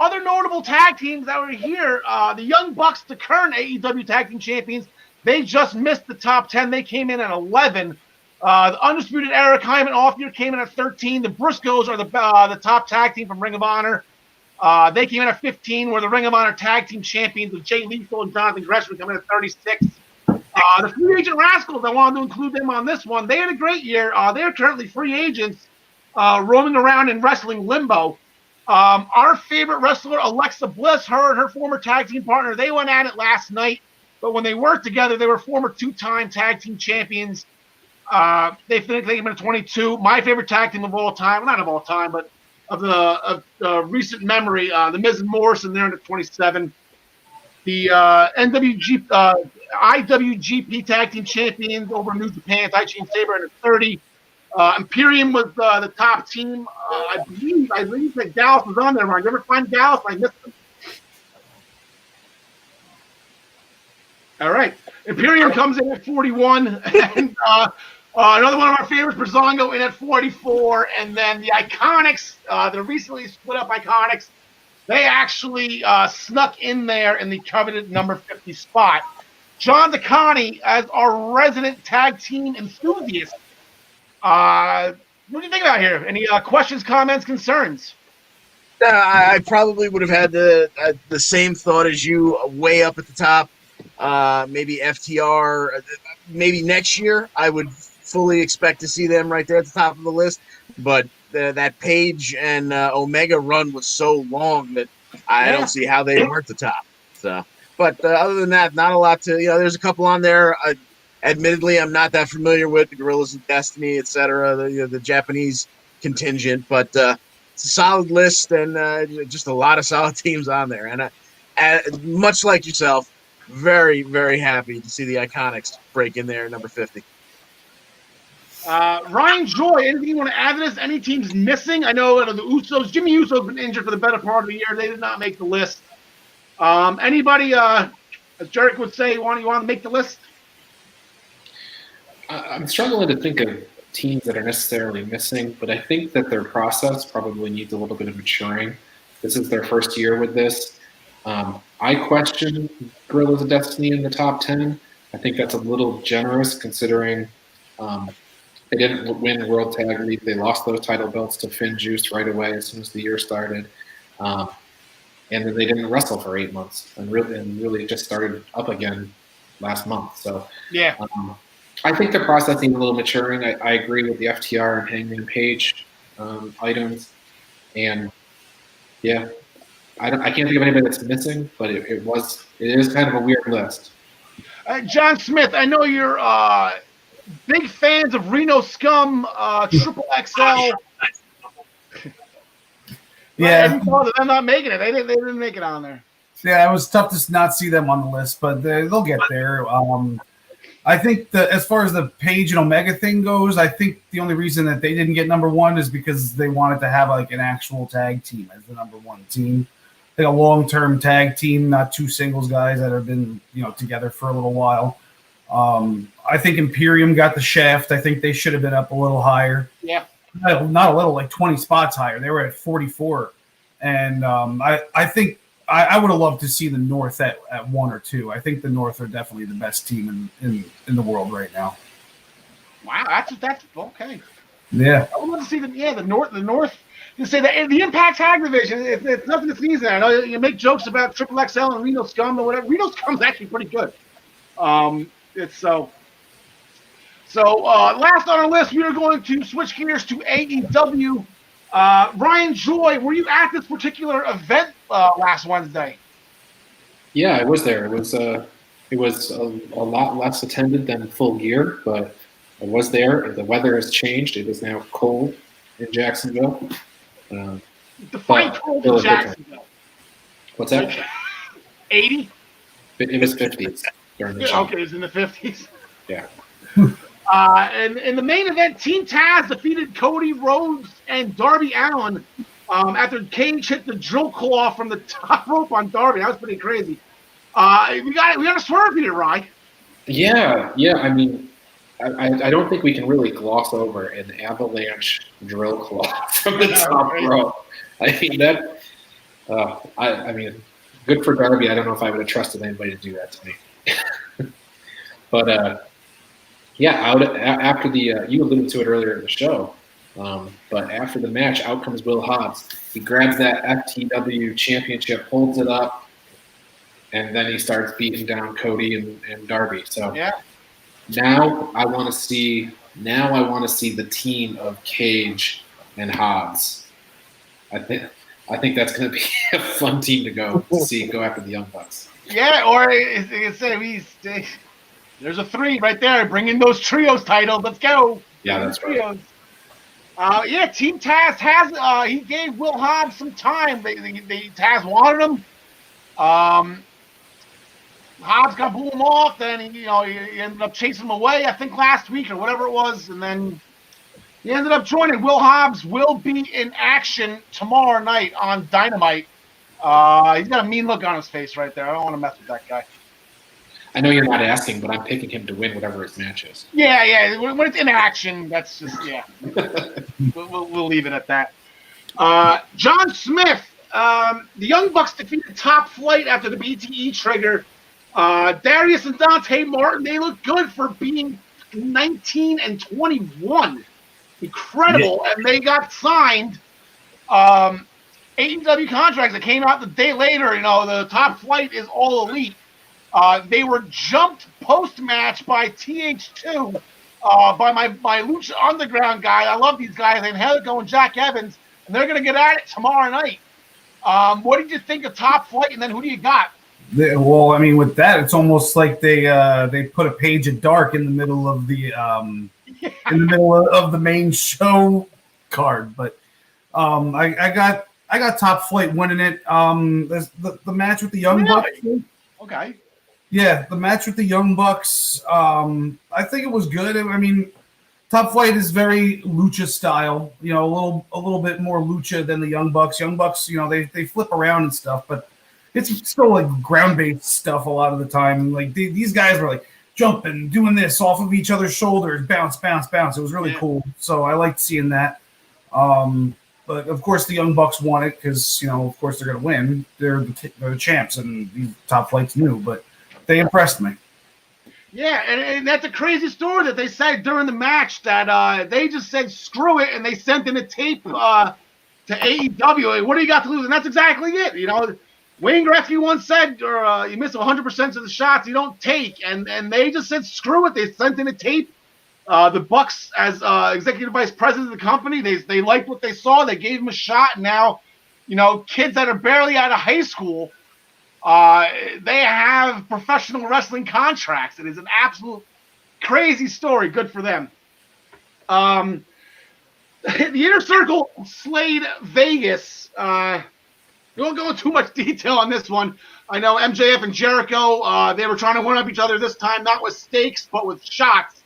Other notable tag teams that were here, the Young Bucks, the current AEW Tag Team Champions, they just missed the top 10. They came in at 11. The Undisputed Era Hyman off year came in at 13. The Briscoes are the top tag team from Ring of Honor. They came in at 15, where the Ring of Honor Tag Team Champions with Jay Lethal and Jonathan Gresham come in at 36. The Free Agent Rascals, I wanted to include them on this one. They had a great year. They're currently free agents roaming around in wrestling limbo. Our favorite wrestler, Alexa Bliss, her and her former tag team partner, they went at it last night. But when they worked together, they were former 2-time tag team champions. They came in at 22. My favorite tag team of all time, not of all time, but of the recent memory, the Miz and Morrison, they're at 27. The IWGP Tag Team Champions over New Japan, Taichi and Sabre at 30. Imperium was the top team. I believe that Dallas was on there. Ron, you ever find Dallas? I missed them. All right. Imperium comes in at 41. And another one of our favorites, Breezango, in at 44. And then the Iconics, the recently split up Iconics, they actually snuck in there in the coveted number 50 spot. John Nakani, as our resident tag team enthusiast, what do you think about here? Any questions, comments, concerns? I probably would have had the same thought as you, way up at the top. Maybe FTR. Maybe next year, I would fully expect to see them right there at the top of the list. But that Page and Omega run was so long that I don't see how they weren't the top. So, but other than that, not a lot to. There's a couple on there. Admittedly, I'm not that familiar with the Guerrillas of Destiny, etc. The Japanese contingent, but it's a solid list and just a lot of solid teams on there. And much like yourself, very, very happy to see the Iconics break in there at number 50. Ryan Joy, anything you want to add to this? Any teams missing? I know the Usos. Jimmy Uso's been injured for the better part of the year. They did not make the list. Anybody, as Jarek would say, you want to make the list? I'm struggling to think of teams that are necessarily missing, but I think that their process probably needs a little bit of maturing. This is their first year with this. I question Guerrillas of Destiny in the top 10. I think that's a little generous considering they didn't win the World Tag League. They lost those title belts to Finn Juice right away as soon as the year started. And then they didn't wrestle for 8 months and really just started up again last month. So yeah. I think the process needs a little maturing. I agree with the FTR and Hangman Page items. And yeah, I can't think of anybody that's missing, but it is kind of a weird list. John Smith, I know you're big fans of Reno Scum, Triple XL. Yeah, I'm not making it. They didn't make it on there. Yeah, it was tough to not see them on the list, but they'll get there. I think that as far as the Page and Omega thing goes, I think the only reason that they didn't get number one is because they wanted to have like an actual tag team as the number one team, like a long-term tag team, not two singles guys that have been together for a little while. I think Imperium got the shaft. I think they should have been up a little higher. Yeah. not a little, like 20 spots higher. They were at 44. And I think I would have loved to see the North at 1 or 2. I think the North are definitely the best team in the world right now. Wow, that's okay. Yeah. I would love to see the North. You say the Impact Tag Division. It's nothing to sneeze at. I know you make jokes about Triple XL and Reno Scum or whatever. Reno Scum's actually pretty good. It's so. Last on our list, we are going to switch gears to AEW. Ryan Joy, were you at this particular event last Wednesday? Yeah, I was there. It was a lot less attended than Full Gear, but I was there. The weather has changed. It is now cold in Jacksonville. Define cold in Jacksonville. What's that? 80? It was 50s during the show. Okay, it was in the 50s. Yeah. And in the main event, Team Taz defeated Cody Rhodes and Darby Allin after Cage hit the drill claw from the top rope on Darby. That was pretty crazy. We got a swerve here, Rye. Yeah. I mean, I don't think we can really gloss over an avalanche drill claw from the top rope. I mean that. I mean, good for Darby. I don't know if I would have trusted anybody to do that to me. But after the you alluded to it earlier in the show, but after the match, out comes Will Hobbs. He grabs that FTW championship, holds it up, and then he starts beating down Cody and Darby. So now I want to see the team of Cage and Hobbs. I think that's going to be a fun team to go after the Young Bucks. Yeah, or there's a 3 right there. Bring in those trios titles. Let's go. Yeah, that's trios. Right. Team Taz has he gave Will Hobbs some time. Taz wanted him. Hobbs got blew him off. Then he ended up chasing him away. I think last week or whatever it was, and then he ended up joining. Will Hobbs will be in action tomorrow night on Dynamite. He's got a mean look on his face right there. I don't want to mess with that guy. I know you're not asking, but I'm picking him to win whatever his match is. Yeah. When it's in action, that's just we'll leave it at that. John Smith, the Young Bucks defeated Top Flight after the BTE trigger. Darius and Dante Martin, they look good for being 19 and 21. Incredible, and they got signed. AEW contracts that came out the day later. The Top Flight is All Elite. They were jumped post-match by TH2, by my Lucha Underground guy. I love these guys, Angelico and Jack Evans, and they're going to get at it tomorrow night. What did you think of Top Flight, and then who do you got? Well, I mean, with that, it's almost like they put a page of dark in the middle of the main show card. But I got Top Flight winning it. The match with the Young Bucks. Okay. Yeah, the match with the Young Bucks, I think it was good. I mean, Top Flight is very lucha style, a little bit more lucha than the Young Bucks. Young Bucks, they flip around and stuff, but it's still like ground-based stuff a lot of the time. Like these guys were like jumping, doing this off of each other's shoulders, bounce, bounce, bounce. It was really cool. So I liked seeing that. But of course, the Young Bucks won it because of course they're going to win. They're the champs, and these Top Flight's new, but they impressed me. Yeah, and that's a crazy story that they said during the match that they just said screw it, and they sent in a tape to AEW. Like, what do you got to lose? And that's exactly it. Wayne Gretzky once said, you miss 100% of the shots you don't take, and they just said screw it. They sent in a tape. The Bucks, as executive vice president of the company, they liked what they saw. They gave him a shot. And now, kids that are barely out of high school, they have professional wrestling contracts. It is an absolute crazy story. Good for them. The Inner Circle slayed Vegas. We won't go into too much detail on this one. I know MJF and Jericho, they were trying to one up each other this time, not with stakes, but with shots.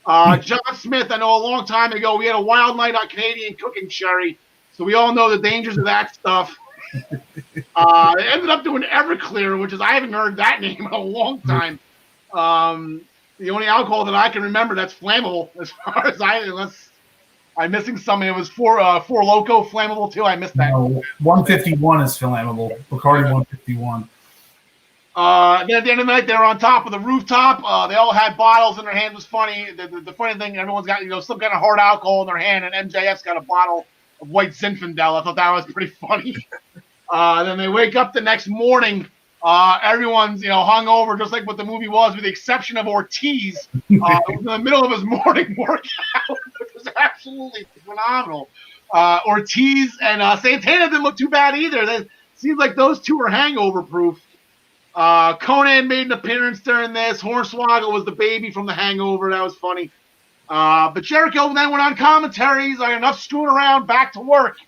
John Smith, I know a long time ago, we had a wild night on Canadian Cooking Sherry, so we all know the dangers of that stuff. They ended up doing Everclear, which is, I haven't heard that name in a long time. The only alcohol that I can remember that's flammable, as far as I I'm missing something. It was four Loco flammable too. I missed that. No, 151 is flammable. Bacardi 151. Then at the end of the night, they were on top of the rooftop. They all had bottles in their hand. It was funny. The funny thing, everyone's got some kind of hard alcohol in their hand, and MJF's got a bottle of white Zinfandel. I thought that was pretty funny. Then they wake up the next morning. Everyone's hungover, just like what the movie was, with the exception of Ortiz. Was in the middle of his morning workout, which was absolutely phenomenal. Ortiz and Santana didn't look too bad either. It seems like those two are hangover proof. Conan made an appearance during this. Hornswoggle was the baby from The Hangover. That was funny. But Jericho then went on commentaries. Enough screwing around. Back to work.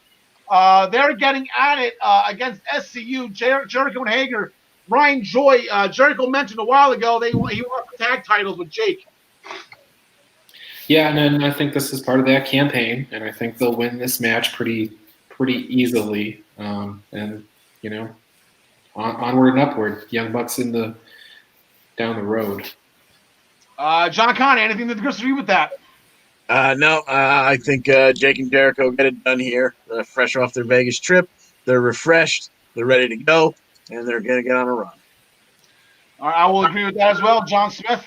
They're getting at it against SCU. Jericho and Hager. Ryan Joy. Jericho mentioned a while ago he wants the tag titles with Jake. Yeah, and I think this is part of that campaign, and I think they'll win this match pretty easily. And onward and upward. Young Bucks down the road. John Connie, anything to disagree with that? No, I think Jake and Jericho get it done here. Fresh off their Vegas trip. They're refreshed. They're ready to go, and they're going to get on a run. All right, I will agree with that as well. John Smith?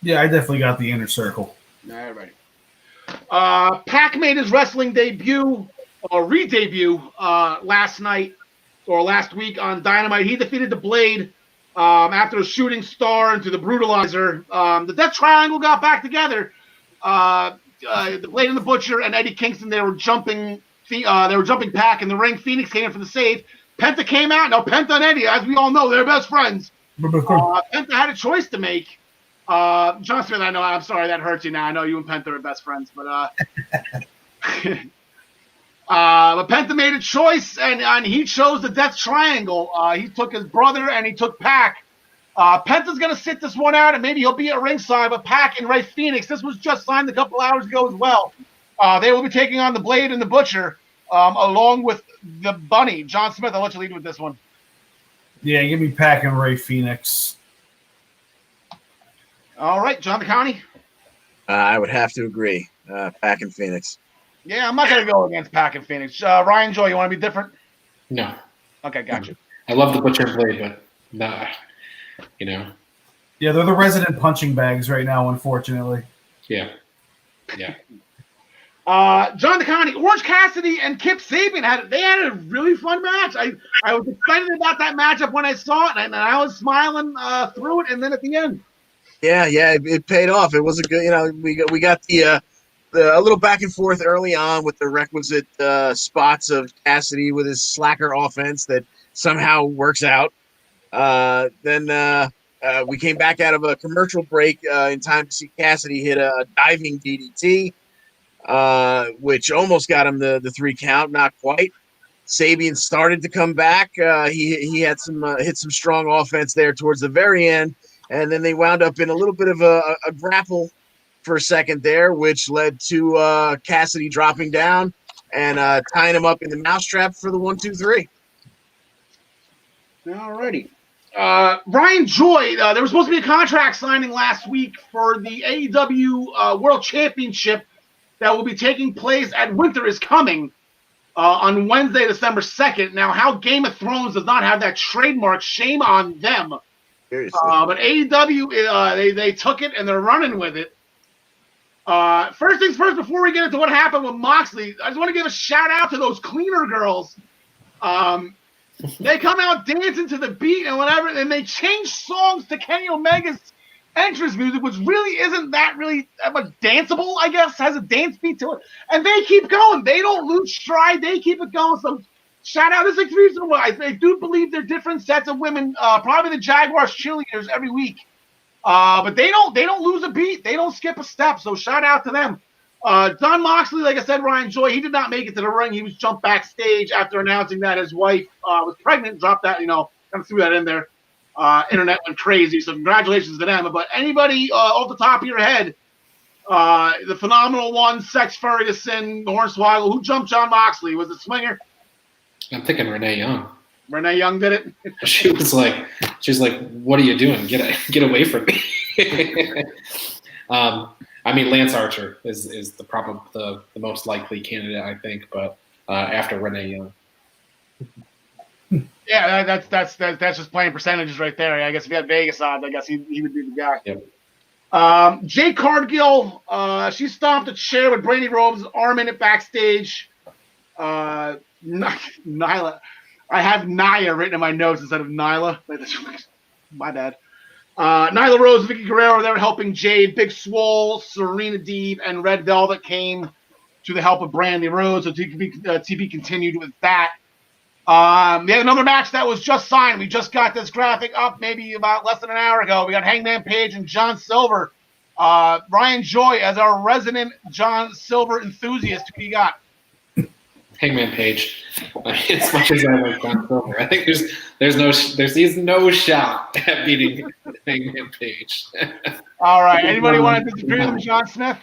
Yeah, I definitely got the Inner Circle. All right. Pac made his wrestling debut, or re-debut, last week on Dynamite. He defeated the Blade after a shooting star into the Brutalizer. The Death Triangle got back together. The Blade and the Butcher and Eddie Kingston, they were jumping Pac in the ring. Phoenix came in for the save. Penta came out. Now Penta and Eddie, as we all know, they're best friends. Penta had a choice to make. John Smith, I know, I'm sorry that hurts you now. I know you and Penta are best friends, but but Penta made a choice, and he chose the Death Triangle. He took his brother, and he took Pac. Penta's going to sit this one out, and maybe he'll be at ringside, but Pac and Ray Phoenix, this was just signed a couple hours ago as well. They will be taking on the Blade and the Butcher, along with the Bunny. John Smith, I'll let you lead with this one. Yeah, give me Pac and Ray Phoenix. All right, John DeCounty? I would have to agree. Pac and Phoenix. Yeah, I'm not going to go against Pac and Phoenix. Ryan Joy, you want to be different? No. Okay, gotcha. I love the Butcher and Blade, but nah, Yeah, they're the resident punching bags right now, unfortunately. Yeah. John DeCounty, Orange Cassidy and Kip Sabian had a really fun match. I was excited about that matchup when I saw it, and I was smiling through it, and then at the end. Yeah, it paid off. It was a good, we got the a little back and forth early on with the requisite spots of Cassidy with his slacker offense that somehow works out. Then we came back out of a commercial break in time to see Cassidy hit a diving DDT, which almost got him the 3 count, not quite. Sabian started to come back. He had hit some strong offense there towards the very end. And then they wound up in a little bit of a grapple for a second there, which led to Cassidy dropping down and tying him up in the mousetrap for the 1-2-3. All righty. Ryan Joy, there was supposed to be a contract signing last week for the AEW World Championship that will be taking place at Winter is Coming on Wednesday, December 2nd. Now, how Game of Thrones does not have that trademark, shame on them. But AEW, they took it and they're running with it. First things first, before we get into what happened with Moxley, I just want to give a shout out to those cleaner girls. They come out dancing to the beat and whatever, and they change songs to Kenny Omega's entrance music, which really isn't that much danceable, I guess, has a dance beat to it. And they keep going. They don't lose stride. They keep it going. So shout out. This is the reason why I do believe they're different sets of women, probably the Jaguars cheerleaders every week. But they don't lose a beat. They don't skip a step. So shout out to them. Don Moxley, like I said, Ryan Joy, he did not make it to the ring. He was jumped backstage after announcing that his wife was pregnant. Dropped that, kind of threw that in there. Internet went crazy. So congratulations to them. But anybody off the top of your head, the phenomenal one, Sex Ferguson, Hornswoggle, who jumped John Moxley? Was it Swinger? I'm thinking Renee Young. Renee Young did it. She was like, "What are you doing? Get away from me!" I mean, Lance Archer is the most likely candidate, I think, but after Renee Young. Yeah, that's just playing percentages right there. I guess if you had Vegas odds, I guess he would be the guy. Yep. Jay Cargill, she stomped a chair with Brandy Rhodes' arm in it backstage. Nyla, I have Naya written in my notes instead of Nyla. My bad. Nyla Rose, Vicky Guerrero, they were helping Jade. Big Swole, Serena Deeb, and Red Velvet came to the help of Brandy Rhodes. So TB continued with that. We had another match that was just signed. We just got this graphic up maybe about less than an hour ago. We got Hangman Page and John Silver. Ryan Joy as our resident John Silver enthusiast. Who you got? Hangman Page. As much as I like John Silver, I think there's no shot at beating Hangman Page. All right. Anybody want to disagree with John Smith?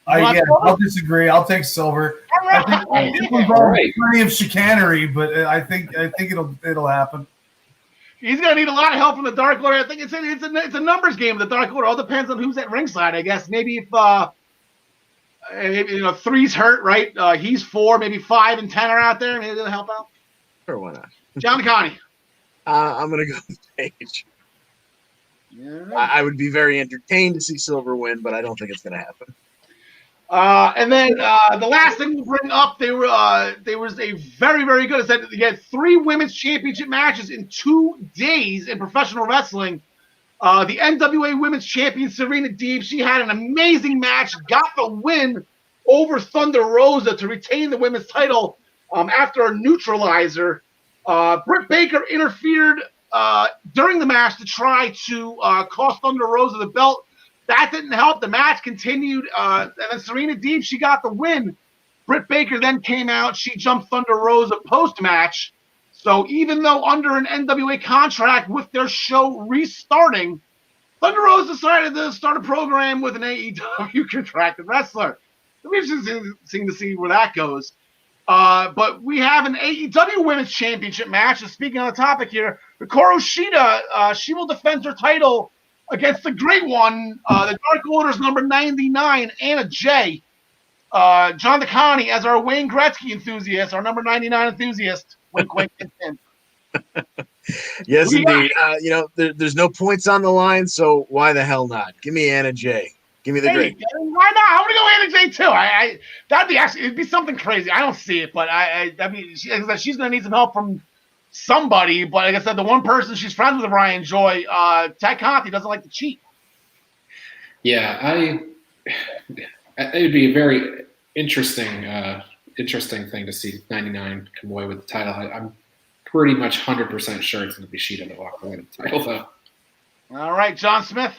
I'll disagree. I'll take Silver. I think plenty of chicanery, but I think it'll happen. He's gonna need a lot of help from the Dark Order. I think it's a numbers game. The Dark Order all depends on who's at ringside. I guess maybe if 3's hurt, right? He's 4, maybe 5 and 10 are out there. Maybe they'll help out. Sure, why not? John McConney. I'm gonna go with Page. Yeah. I would be very entertained to see Silver win, but I don't think it's gonna happen. And then the last thing we'll bring up, there was a very, very good. You had 3 women's championship matches in 2 days in professional wrestling. The NWA Women's Champion Serena Deeb, she had an amazing match, got the win over Thunder Rosa to retain the women's title after a neutralizer. Britt Baker interfered during the match to try to cost Thunder Rosa the belt. That didn't help. The match continued, and then Serena Deeb, she got the win. Britt Baker then came out. She jumped Thunder Rosa post-match. So even though under an NWA contract with their show restarting, Thunder Rosa decided to start a program with an AEW contracted wrestler. We've interesting to see where that goes. But we have an AEW Women's Championship match. And speaking on the topic here, Hikaru Shida, she will defend her title against the great one, the Dark Order's number 99, Anna Jay. John DeConnie as our Wayne Gretzky enthusiast, our number 99 enthusiast. Wink, wink, hint. Yes, indeed. There's no points on the line, so why the hell not? Give me Anna Jay. Give me the great. Why not? I'm gonna go Anna Jay too. That'd be it'd be something crazy. I don't see it, but I mean, she's gonna need some help from somebody. But like I said, the one person she's friends with, Ryan Joy, Ted Conti doesn't like to cheat. Yeah, it'd be a very interesting thing to see 99 come away with the title. I'm pretty much 100% sure it's going to be Shida that walks away with the title, though. All right, John Smith.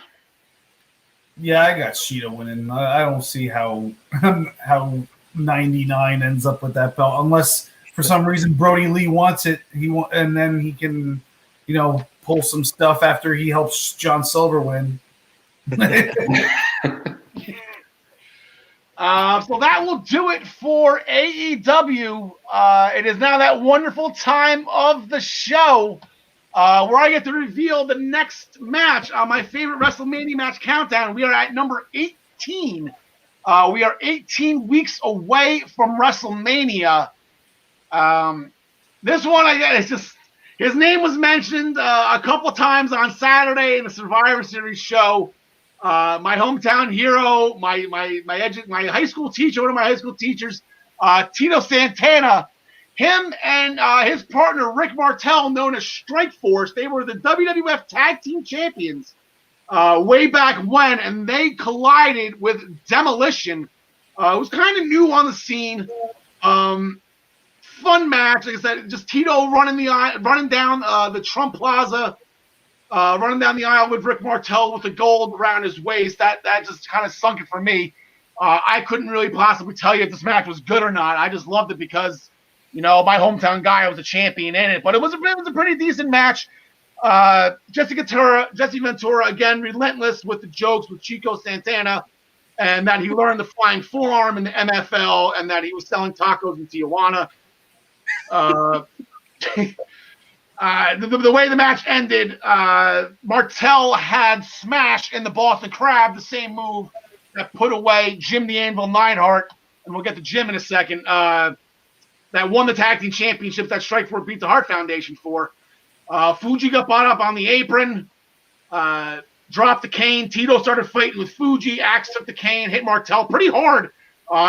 Yeah, I got Shida winning. I don't see how 99 ends up with that belt unless for some reason Brody Lee wants it. And then he can, pull some stuff after he helps John Silver win. So that will do it for AEW. It is now that wonderful time of the show where I get to reveal the next match on my favorite WrestleMania match countdown. We are at number 18. We are 18 weeks away from WrestleMania. This one, it's just his name was mentioned a couple times on Saturday in the Survivor Series show. My hometown hero, my high school teacher, one of my high school teachers, Tito Santana, him and his partner Rick Martel, known as Strikeforce, they were the WWF Tag Team Champions way back when, and they collided with Demolition. It was kind of new on the scene. Fun match, like I said, just Tito running down the Trump Plaza. Running down the aisle with Rick Martel with the gold around his waist, that just kind of sunk it for me. I couldn't really possibly tell you if this match was good or not. I just loved it because, my hometown guy was a champion in it. But it was a pretty decent match. Jesse Ventura, again, relentless with the jokes with Chico Santana, and that he learned the flying forearm in the MFL, and that he was selling tacos in Tijuana. The way the match ended, Martel had Smash in the Boston Crab, the same move that put away Jim the Anvil Neidhart, and we'll get to Jim in a second, that won the tag team championships that Strikeforce beat the Hart Foundation for. Fuji got bought up on the apron, dropped the cane. Tito started fighting with Fuji. Axe took the cane, hit Martel pretty hard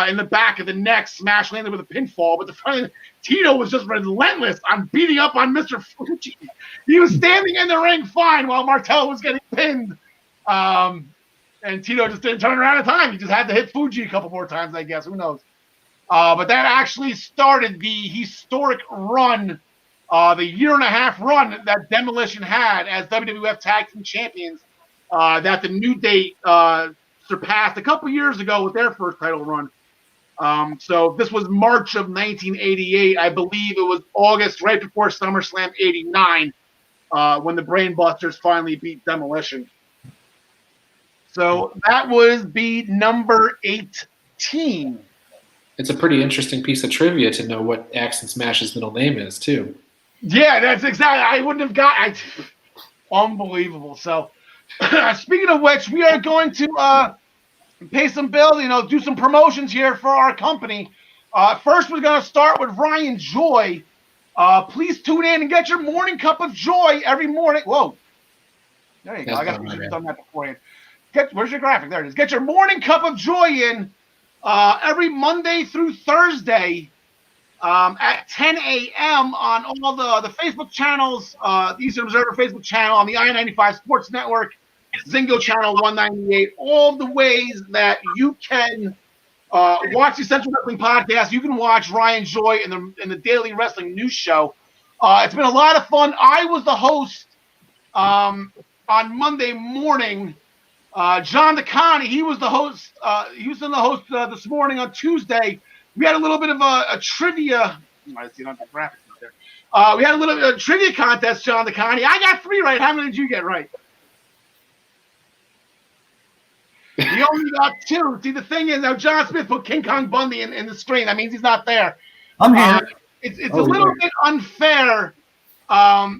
in the back of the neck. Smash landed with a pinfall, but the funny, Tito was just relentless on beating up on Mr. Fuji. He was standing in the ring fine while Martel was getting pinned. And Tito just didn't turn around in time. He just had to hit Fuji a couple more times, I guess. Who knows? But that actually started the historic run, the year-and-a-half run that Demolition had as WWF Tag Team Champions, that the New Day surpassed a couple years ago with their first title run. So this was March of 1988. I believe it was August, right before SummerSlam 89, when the Brainbusters finally beat Demolition. So that was beat number 18. It's a pretty interesting piece of trivia to know what Axe and Smash's middle name is, too. Yeah, that's exactly. I wouldn't have got. Unbelievable. So, speaking of which, we are going to pay some bills. Do some promotions here for our company. First, we're going to start with Ryan Joy. Please tune in and get your morning cup of joy every morning. Whoa, there you go. I got to done that beforehand. Where's your graphic? There it is. Get your morning cup of joy in every Monday through Thursday. At 10 a.m. on all the Facebook channels, the Eastern Observer Facebook channel, on the I-95 Sports Network, Zingo Channel 198, all the ways that you can watch the Central Wrestling Podcast. You can watch Ryan Joy in the Daily Wrestling News Show. It's been a lot of fun. I was the host on Monday morning. John DeConnie, he was the host. He was in the host this morning on Tuesday. We had a little bit of a trivia. I see it on the graphics there. We had a little bit of a trivia contest, John DeConnie. I got 3 right. How many did you get right? You only got 2. See, the thing is, now John Smith put King Kong Bundy in the screen. That means he's not there. I'm here. It's a little bit unfair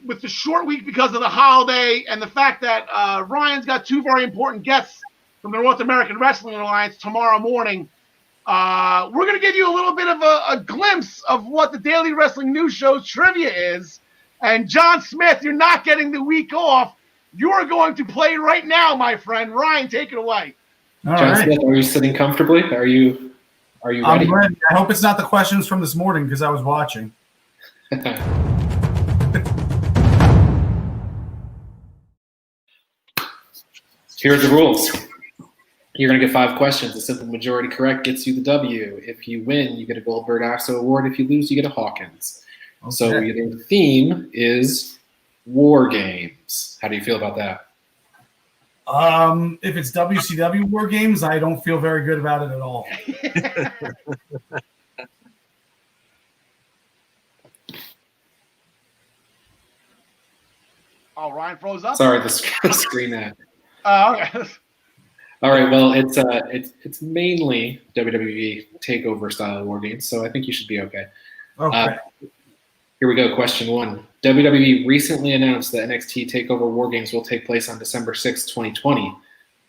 with the short week because of the holiday and the fact that Ryan's got 2 very important guests from the North American Wrestling Alliance tomorrow morning. We're going to give you a little bit of a glimpse of what the Daily Wrestling News Show's trivia is. And John Smith, you're not getting the week off. You are going to play right now, my friend. Ryan, take it away. All John right. Smith, are you sitting comfortably? Are you ready? I'm ready. I hope it's not the questions from this morning because I was watching. Here are the rules. You're going to get 5 questions. A simple majority correct gets you the W. If you win, you get a Goldberg OXO award. If you lose, you get a Hawkins. Okay. So the theme is War Games. How do you feel about that? If it's WCW War Games, I don't feel very good about it at all. Oh, Ryan froze up? Sorry, the screen that. Okay. All right, well, it's mainly WWE TakeOver style War Games, so I think you should be okay. Okay. Here we go. Question 1. WWE recently announced that NXT TakeOver War Games will take place on December 6, 2020.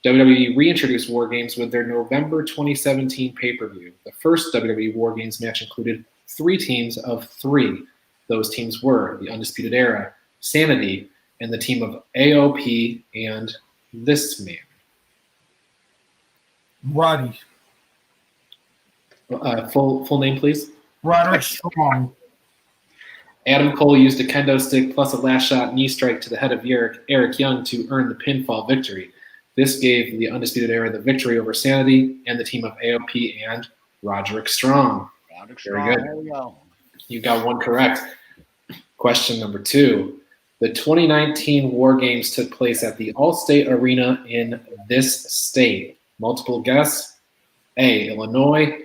WWE reintroduced War Games with their November 2017 pay-per-view. The first WWE War Games match included 3 teams of 3. Those teams were the Undisputed Era, Sanity, and the team of AOP and this man. Roddy. Full name, please. Roderick Strong. Adam Cole used a kendo stick plus a last shot knee strike to the head of Eric Young to earn the pinfall victory. This gave the Undisputed Era the victory over Sanity and the team of AOP and Roderick Strong. Very good. There we go. You got 1 correct. Question number 2. The 2019 War Games took place at the Allstate Arena in this state. Multiple guesses. A, Illinois,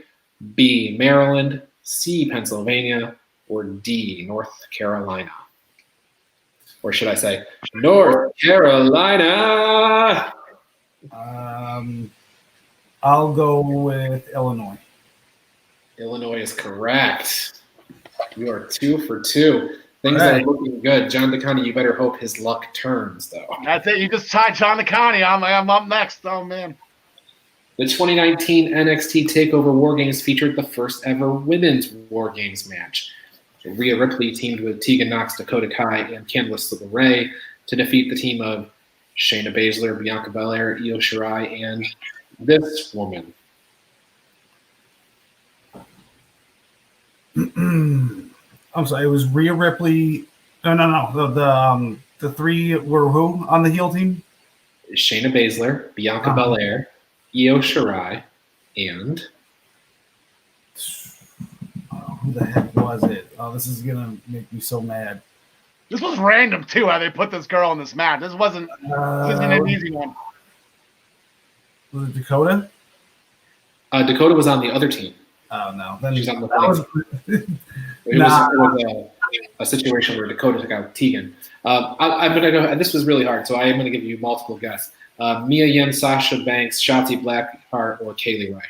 B, Maryland, C, Pennsylvania, or D, North Carolina. Or should I say, North Carolina? I'll go with Illinois. Illinois is correct. You are 2 for 2. Things Right. are looking good. John DeConnie, you better hope his luck turns, though. That's it. You just tied John DeConnie. I'm up next. Oh, man. The 2019 NXT TakeOver War Games featured the first ever women's War Games match. Rhea Ripley teamed with Tegan Nox, Dakota Kai, and Candice LeRae to defeat the team of Shayna Baszler, Bianca Belair, Io Shirai, and this woman. I'm sorry, it was Rhea Ripley. No. The three were who on the heel team? Shayna Baszler, Bianca Belair, Io Shirai, and Who the heck was it? Oh, this is gonna make me so mad. This was random, too, how they put this girl in this match. This isn't an easy one. Was it Dakota? Dakota was on the other team. Oh no, then She's on the that It was a situation where Dakota took out Tegan. I'm going to go. This was really hard, so I am going to give you multiple guesses. Mia Yim, Sasha Banks, Shotzi Blackheart, or Kaylee Ray.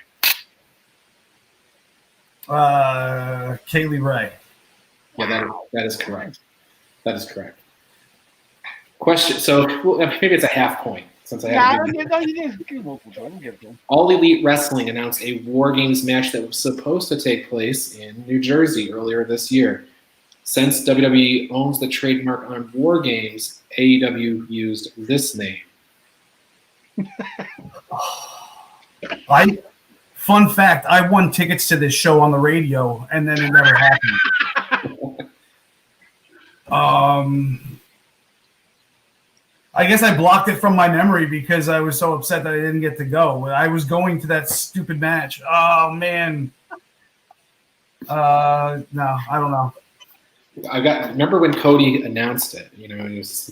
Kaylee Ray. Yeah, that is correct. That is correct. Question. So maybe it's a half point since I have. You didn't give multiple choice. I don't give it to him. All Elite Wrestling announced a War Games match that was supposed to take place in New Jersey earlier this year. Since WWE owns the trademark on War Games, AEW used this name. Fun fact, I won tickets to this show on the radio, and then it never happened. I guess I blocked it from my memory because I was so upset that I didn't get to go. I was going to that stupid match. Oh, man. No, I don't know. Remember when Cody announced it? You know, it was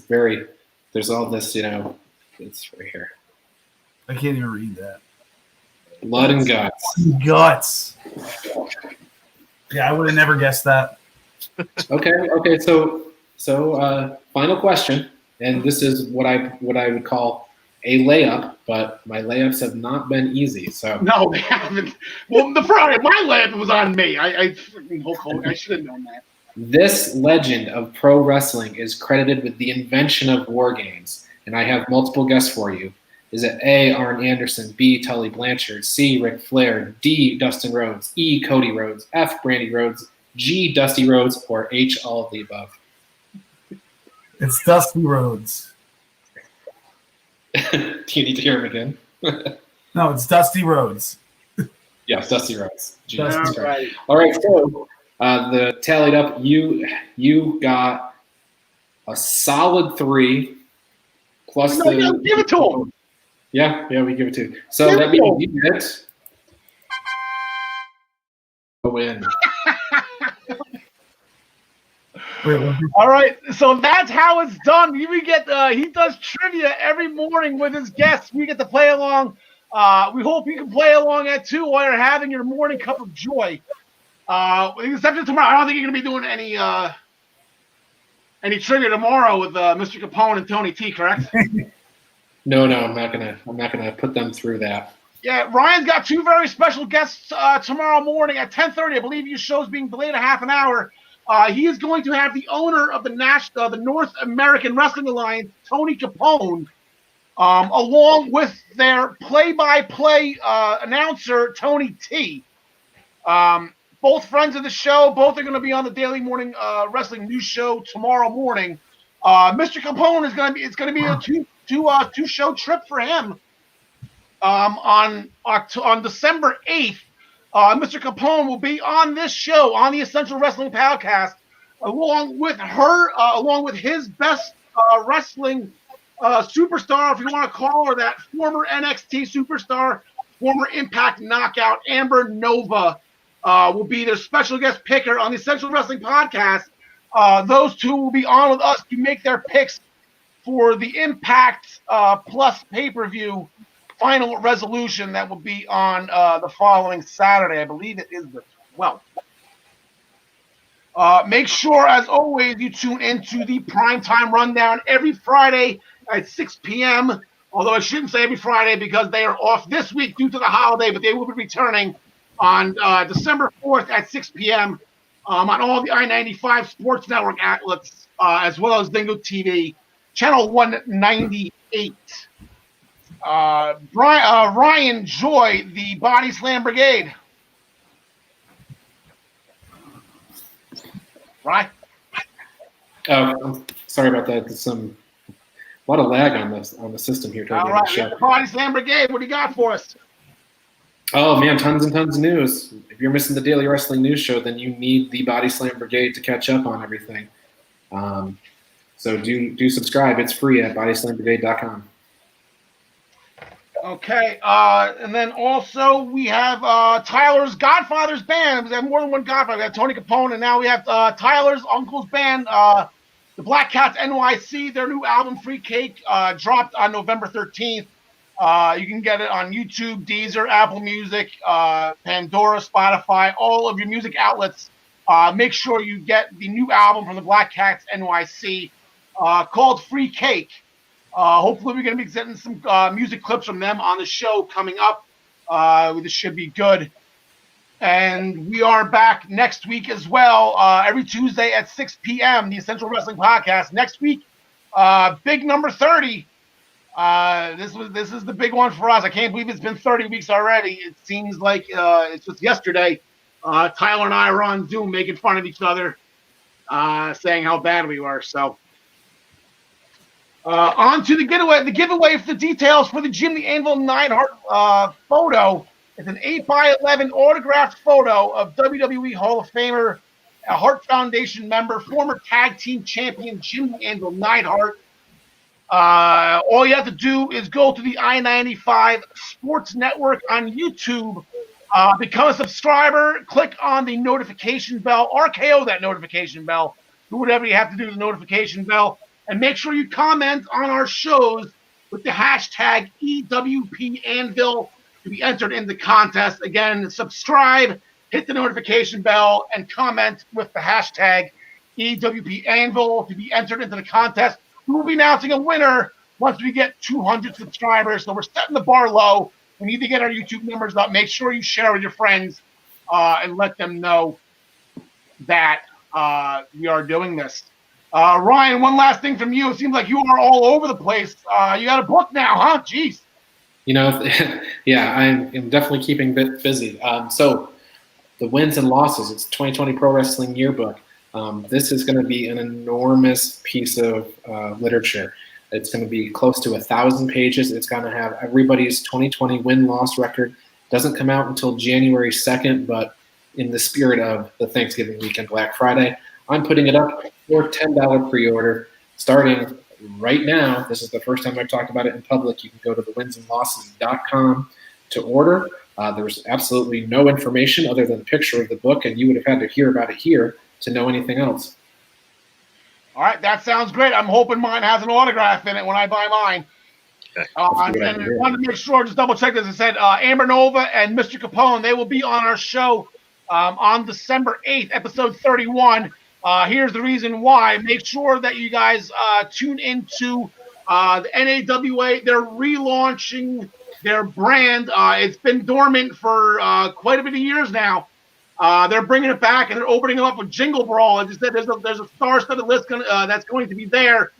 there's all this, you know, it's right here. I can't even read that. Blood and guts. Guts. Yeah, I would have never guessed that. Okay. So final question, and this is what I would call a layup, but my layups have not been easy. So No, they haven't. Well, my layup was on me. I freaking hope I should have known that. this legend of pro wrestling is credited with the invention of War Games, and I have multiple guesses for you. Is it A, Arn Anderson, B, Tully Blanchard, C, Ric Flair, D, Dustin Rhodes, E, Cody Rhodes, F, Brandy Rhodes, G, Dusty Rhodes, or H, all of the above? It's Dusty Rhodes. Do you need to hear him again? No, it's Dusty Rhodes. Yes, Dusty Rhodes. Dusty Jesus Christ. Right. All right, so the tallied up, you got a solid 3 plus No, give it to him. Yeah, we give it to you. So Give that it to means you get a win. All right, so that's how it's done. We get he does trivia every morning with his guests. We get to play along. We hope you can play along at 2 while you're having your morning cup of joy. Except for tomorrow, I don't think you're gonna be doing any trivia tomorrow with Mr. Capone and Tony T. Correct? No, I'm not gonna put them through that. Yeah, Ryan's got 2 very special guests tomorrow morning at 10:30. I believe your show's being delayed a half an hour. He is going to have the owner of the North American Wrestling Alliance, Tony Capone, along with their play-by-play announcer, Tony T. Both friends of the show. Both are going to be on the Daily Morning Wrestling News Show tomorrow morning. Mr. Capone is going to be. It's going to be a two show trip for him. On December 8th, Mr. Capone will be on this show on the Essential Wrestling Podcast, along with his best wrestling superstar, if you want to call her that, former NXT superstar, former Impact Knockout, Amber Nova, will be their special guest picker on the Essential Wrestling Podcast. Those two will be on with us to make their picks for the Impact Plus pay-per-view final resolution that will be on the following Saturday. I believe it is the 12th. Make sure, as always, you tune into the Primetime Rundown every Friday at 6 p.m., although I shouldn't say every Friday because they are off this week due to the holiday, but they will be returning on December 4th at 6 p.m. on all the I-95 Sports Network outlets, as well as Dingo TV, channel 198. Ryan Joy, the Body Slam Brigade. Right? Oh, sorry about that. There's a lot of lag on the system here. All right, we have the Body Slam Brigade. What do you got for us? Oh man, tons and tons of news. If you're missing the Daily Wrestling News Show, then you need the Body Slam Brigade to catch up on everything. So do subscribe. It's free at bodyslambrigade.com. Okay, and then also we have Tyler's Godfather's band. We have more than one Godfather. We have Tony Capone, and now we have Tyler's uncle's band, the Black Cats NYC. Their new album, Free Cake, dropped on November 13th. You can get it on YouTube, Deezer, Apple Music, Pandora, Spotify, all of your music outlets. Make sure you get the new album from the Black Cats NYC called Free Cake. Hopefully we're going to be getting some music clips from them on the show coming up. This should be good. And we are back next week as well, every Tuesday at 6 p.m., the Essential Wrestling Podcast. Next week, big number 30. This is the big one for us. I can't believe it's been 30 weeks already. It seems like it's just yesterday. Tyler and I were on Zoom making fun of each other, saying how bad we were. So on to the giveaway. The giveaway for the details for the Jim the Anvil Neidhart photo. It's an 8x11 autographed photo of WWE Hall of Famer, a Hart Foundation member, former tag team champion Jim the Anvil Neidhart. All you have to do is go to the I-95 Sports Network on YouTube, become a subscriber, click on the notification bell, RKO that notification bell, do whatever you have to do to the notification bell, and make sure you comment on our shows with the hashtag EWPAnvil to be entered in the contest. Again, subscribe, hit the notification bell, and comment with the hashtag EWPAnvil to be entered into the contest. We will be announcing a winner once we get 200 subscribers. So we're setting the bar low. We need to get our YouTube numbers up. Make sure you share with your friends and let them know that we are doing this. Ryan, one last thing from you. It seems like you are all over the place. You got a book now, huh? Jeez. You know, yeah, I'm definitely keeping busy. So the wins and losses, it's 2020 Pro Wrestling Yearbook. This is going to be an enormous piece of literature. It's going to be close to 1,000 pages. It's going to have everybody's 2020 win-loss record. Doesn't come out until January 2nd, but in the spirit of the Thanksgiving weekend, Black Friday, I'm putting it up for $10 pre-order starting right now. This is the first time I've talked about it in public. You can go to thewinsandlosses.com to order. There's absolutely no information other than the picture of the book, and you would have had to hear about it here to know anything else. All right, that sounds great. I'm hoping mine has an autograph in it when I buy mine. And I wanted to make sure, just double check this. I said Amber Nova and Mr. Capone, they will be on our show on December 8th, episode 31. Here's the reason why. Make sure that you guys tune into the NAWA. They're relaunching their brand. It's been dormant for quite a bit of years now. They're bringing it back, and they're opening it up with Jingle Brawl. I just said there's a star-studded list that's going to be there,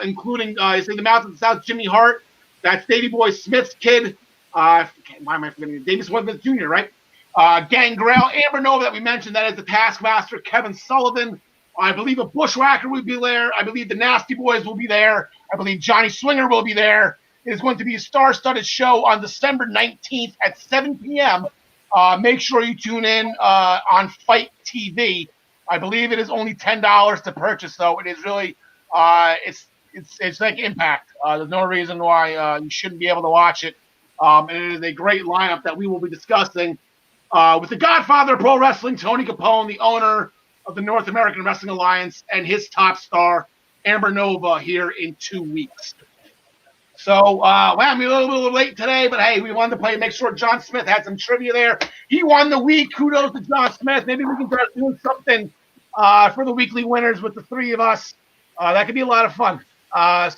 including the Mouth of the South, Jimmy Hart. That's Davey Boy Smith's kid. Why am I forgetting? Davey Smith Jr., right? Gangrel, Amber Nova that we mentioned. That is the Taskmaster, Kevin Sullivan. I believe a Bushwhacker will be there. I believe the Nasty Boys will be there. I believe Johnny Swinger will be there. It is going to be a star-studded show on December 19th at 7 p.m. Make sure you tune in on Fight TV. I believe it is only $10 to purchase, so it is really it's like Impact. There's no reason why you shouldn't be able to watch it. And it is a great lineup that we will be discussing with the Godfather of Pro Wrestling, Tony Capone, the owner of the North American Wrestling Alliance, and his top star, Amber Nova, here in 2 weeks. So, I'm a little late today, but hey, we wanted to make sure John Smith had some trivia there. He won the week. Kudos to John Smith. Maybe we can start doing something for the weekly winners with the three of us. That could be a lot of fun.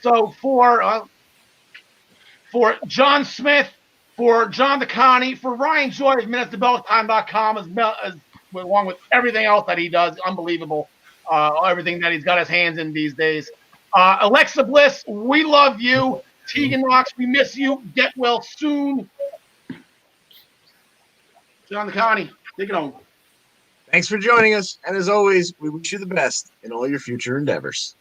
So for John Smith, for John DeConnie, for Ryan Joy of MinutesToBellTime.com, along with everything else that he does. Unbelievable. Everything that he's got his hands in these days. Alexa Bliss, we love you. Tegan Knox, we miss you. Get well soon. John Connie, take it home. Thanks for joining us. And as always, we wish you the best in all your future endeavors.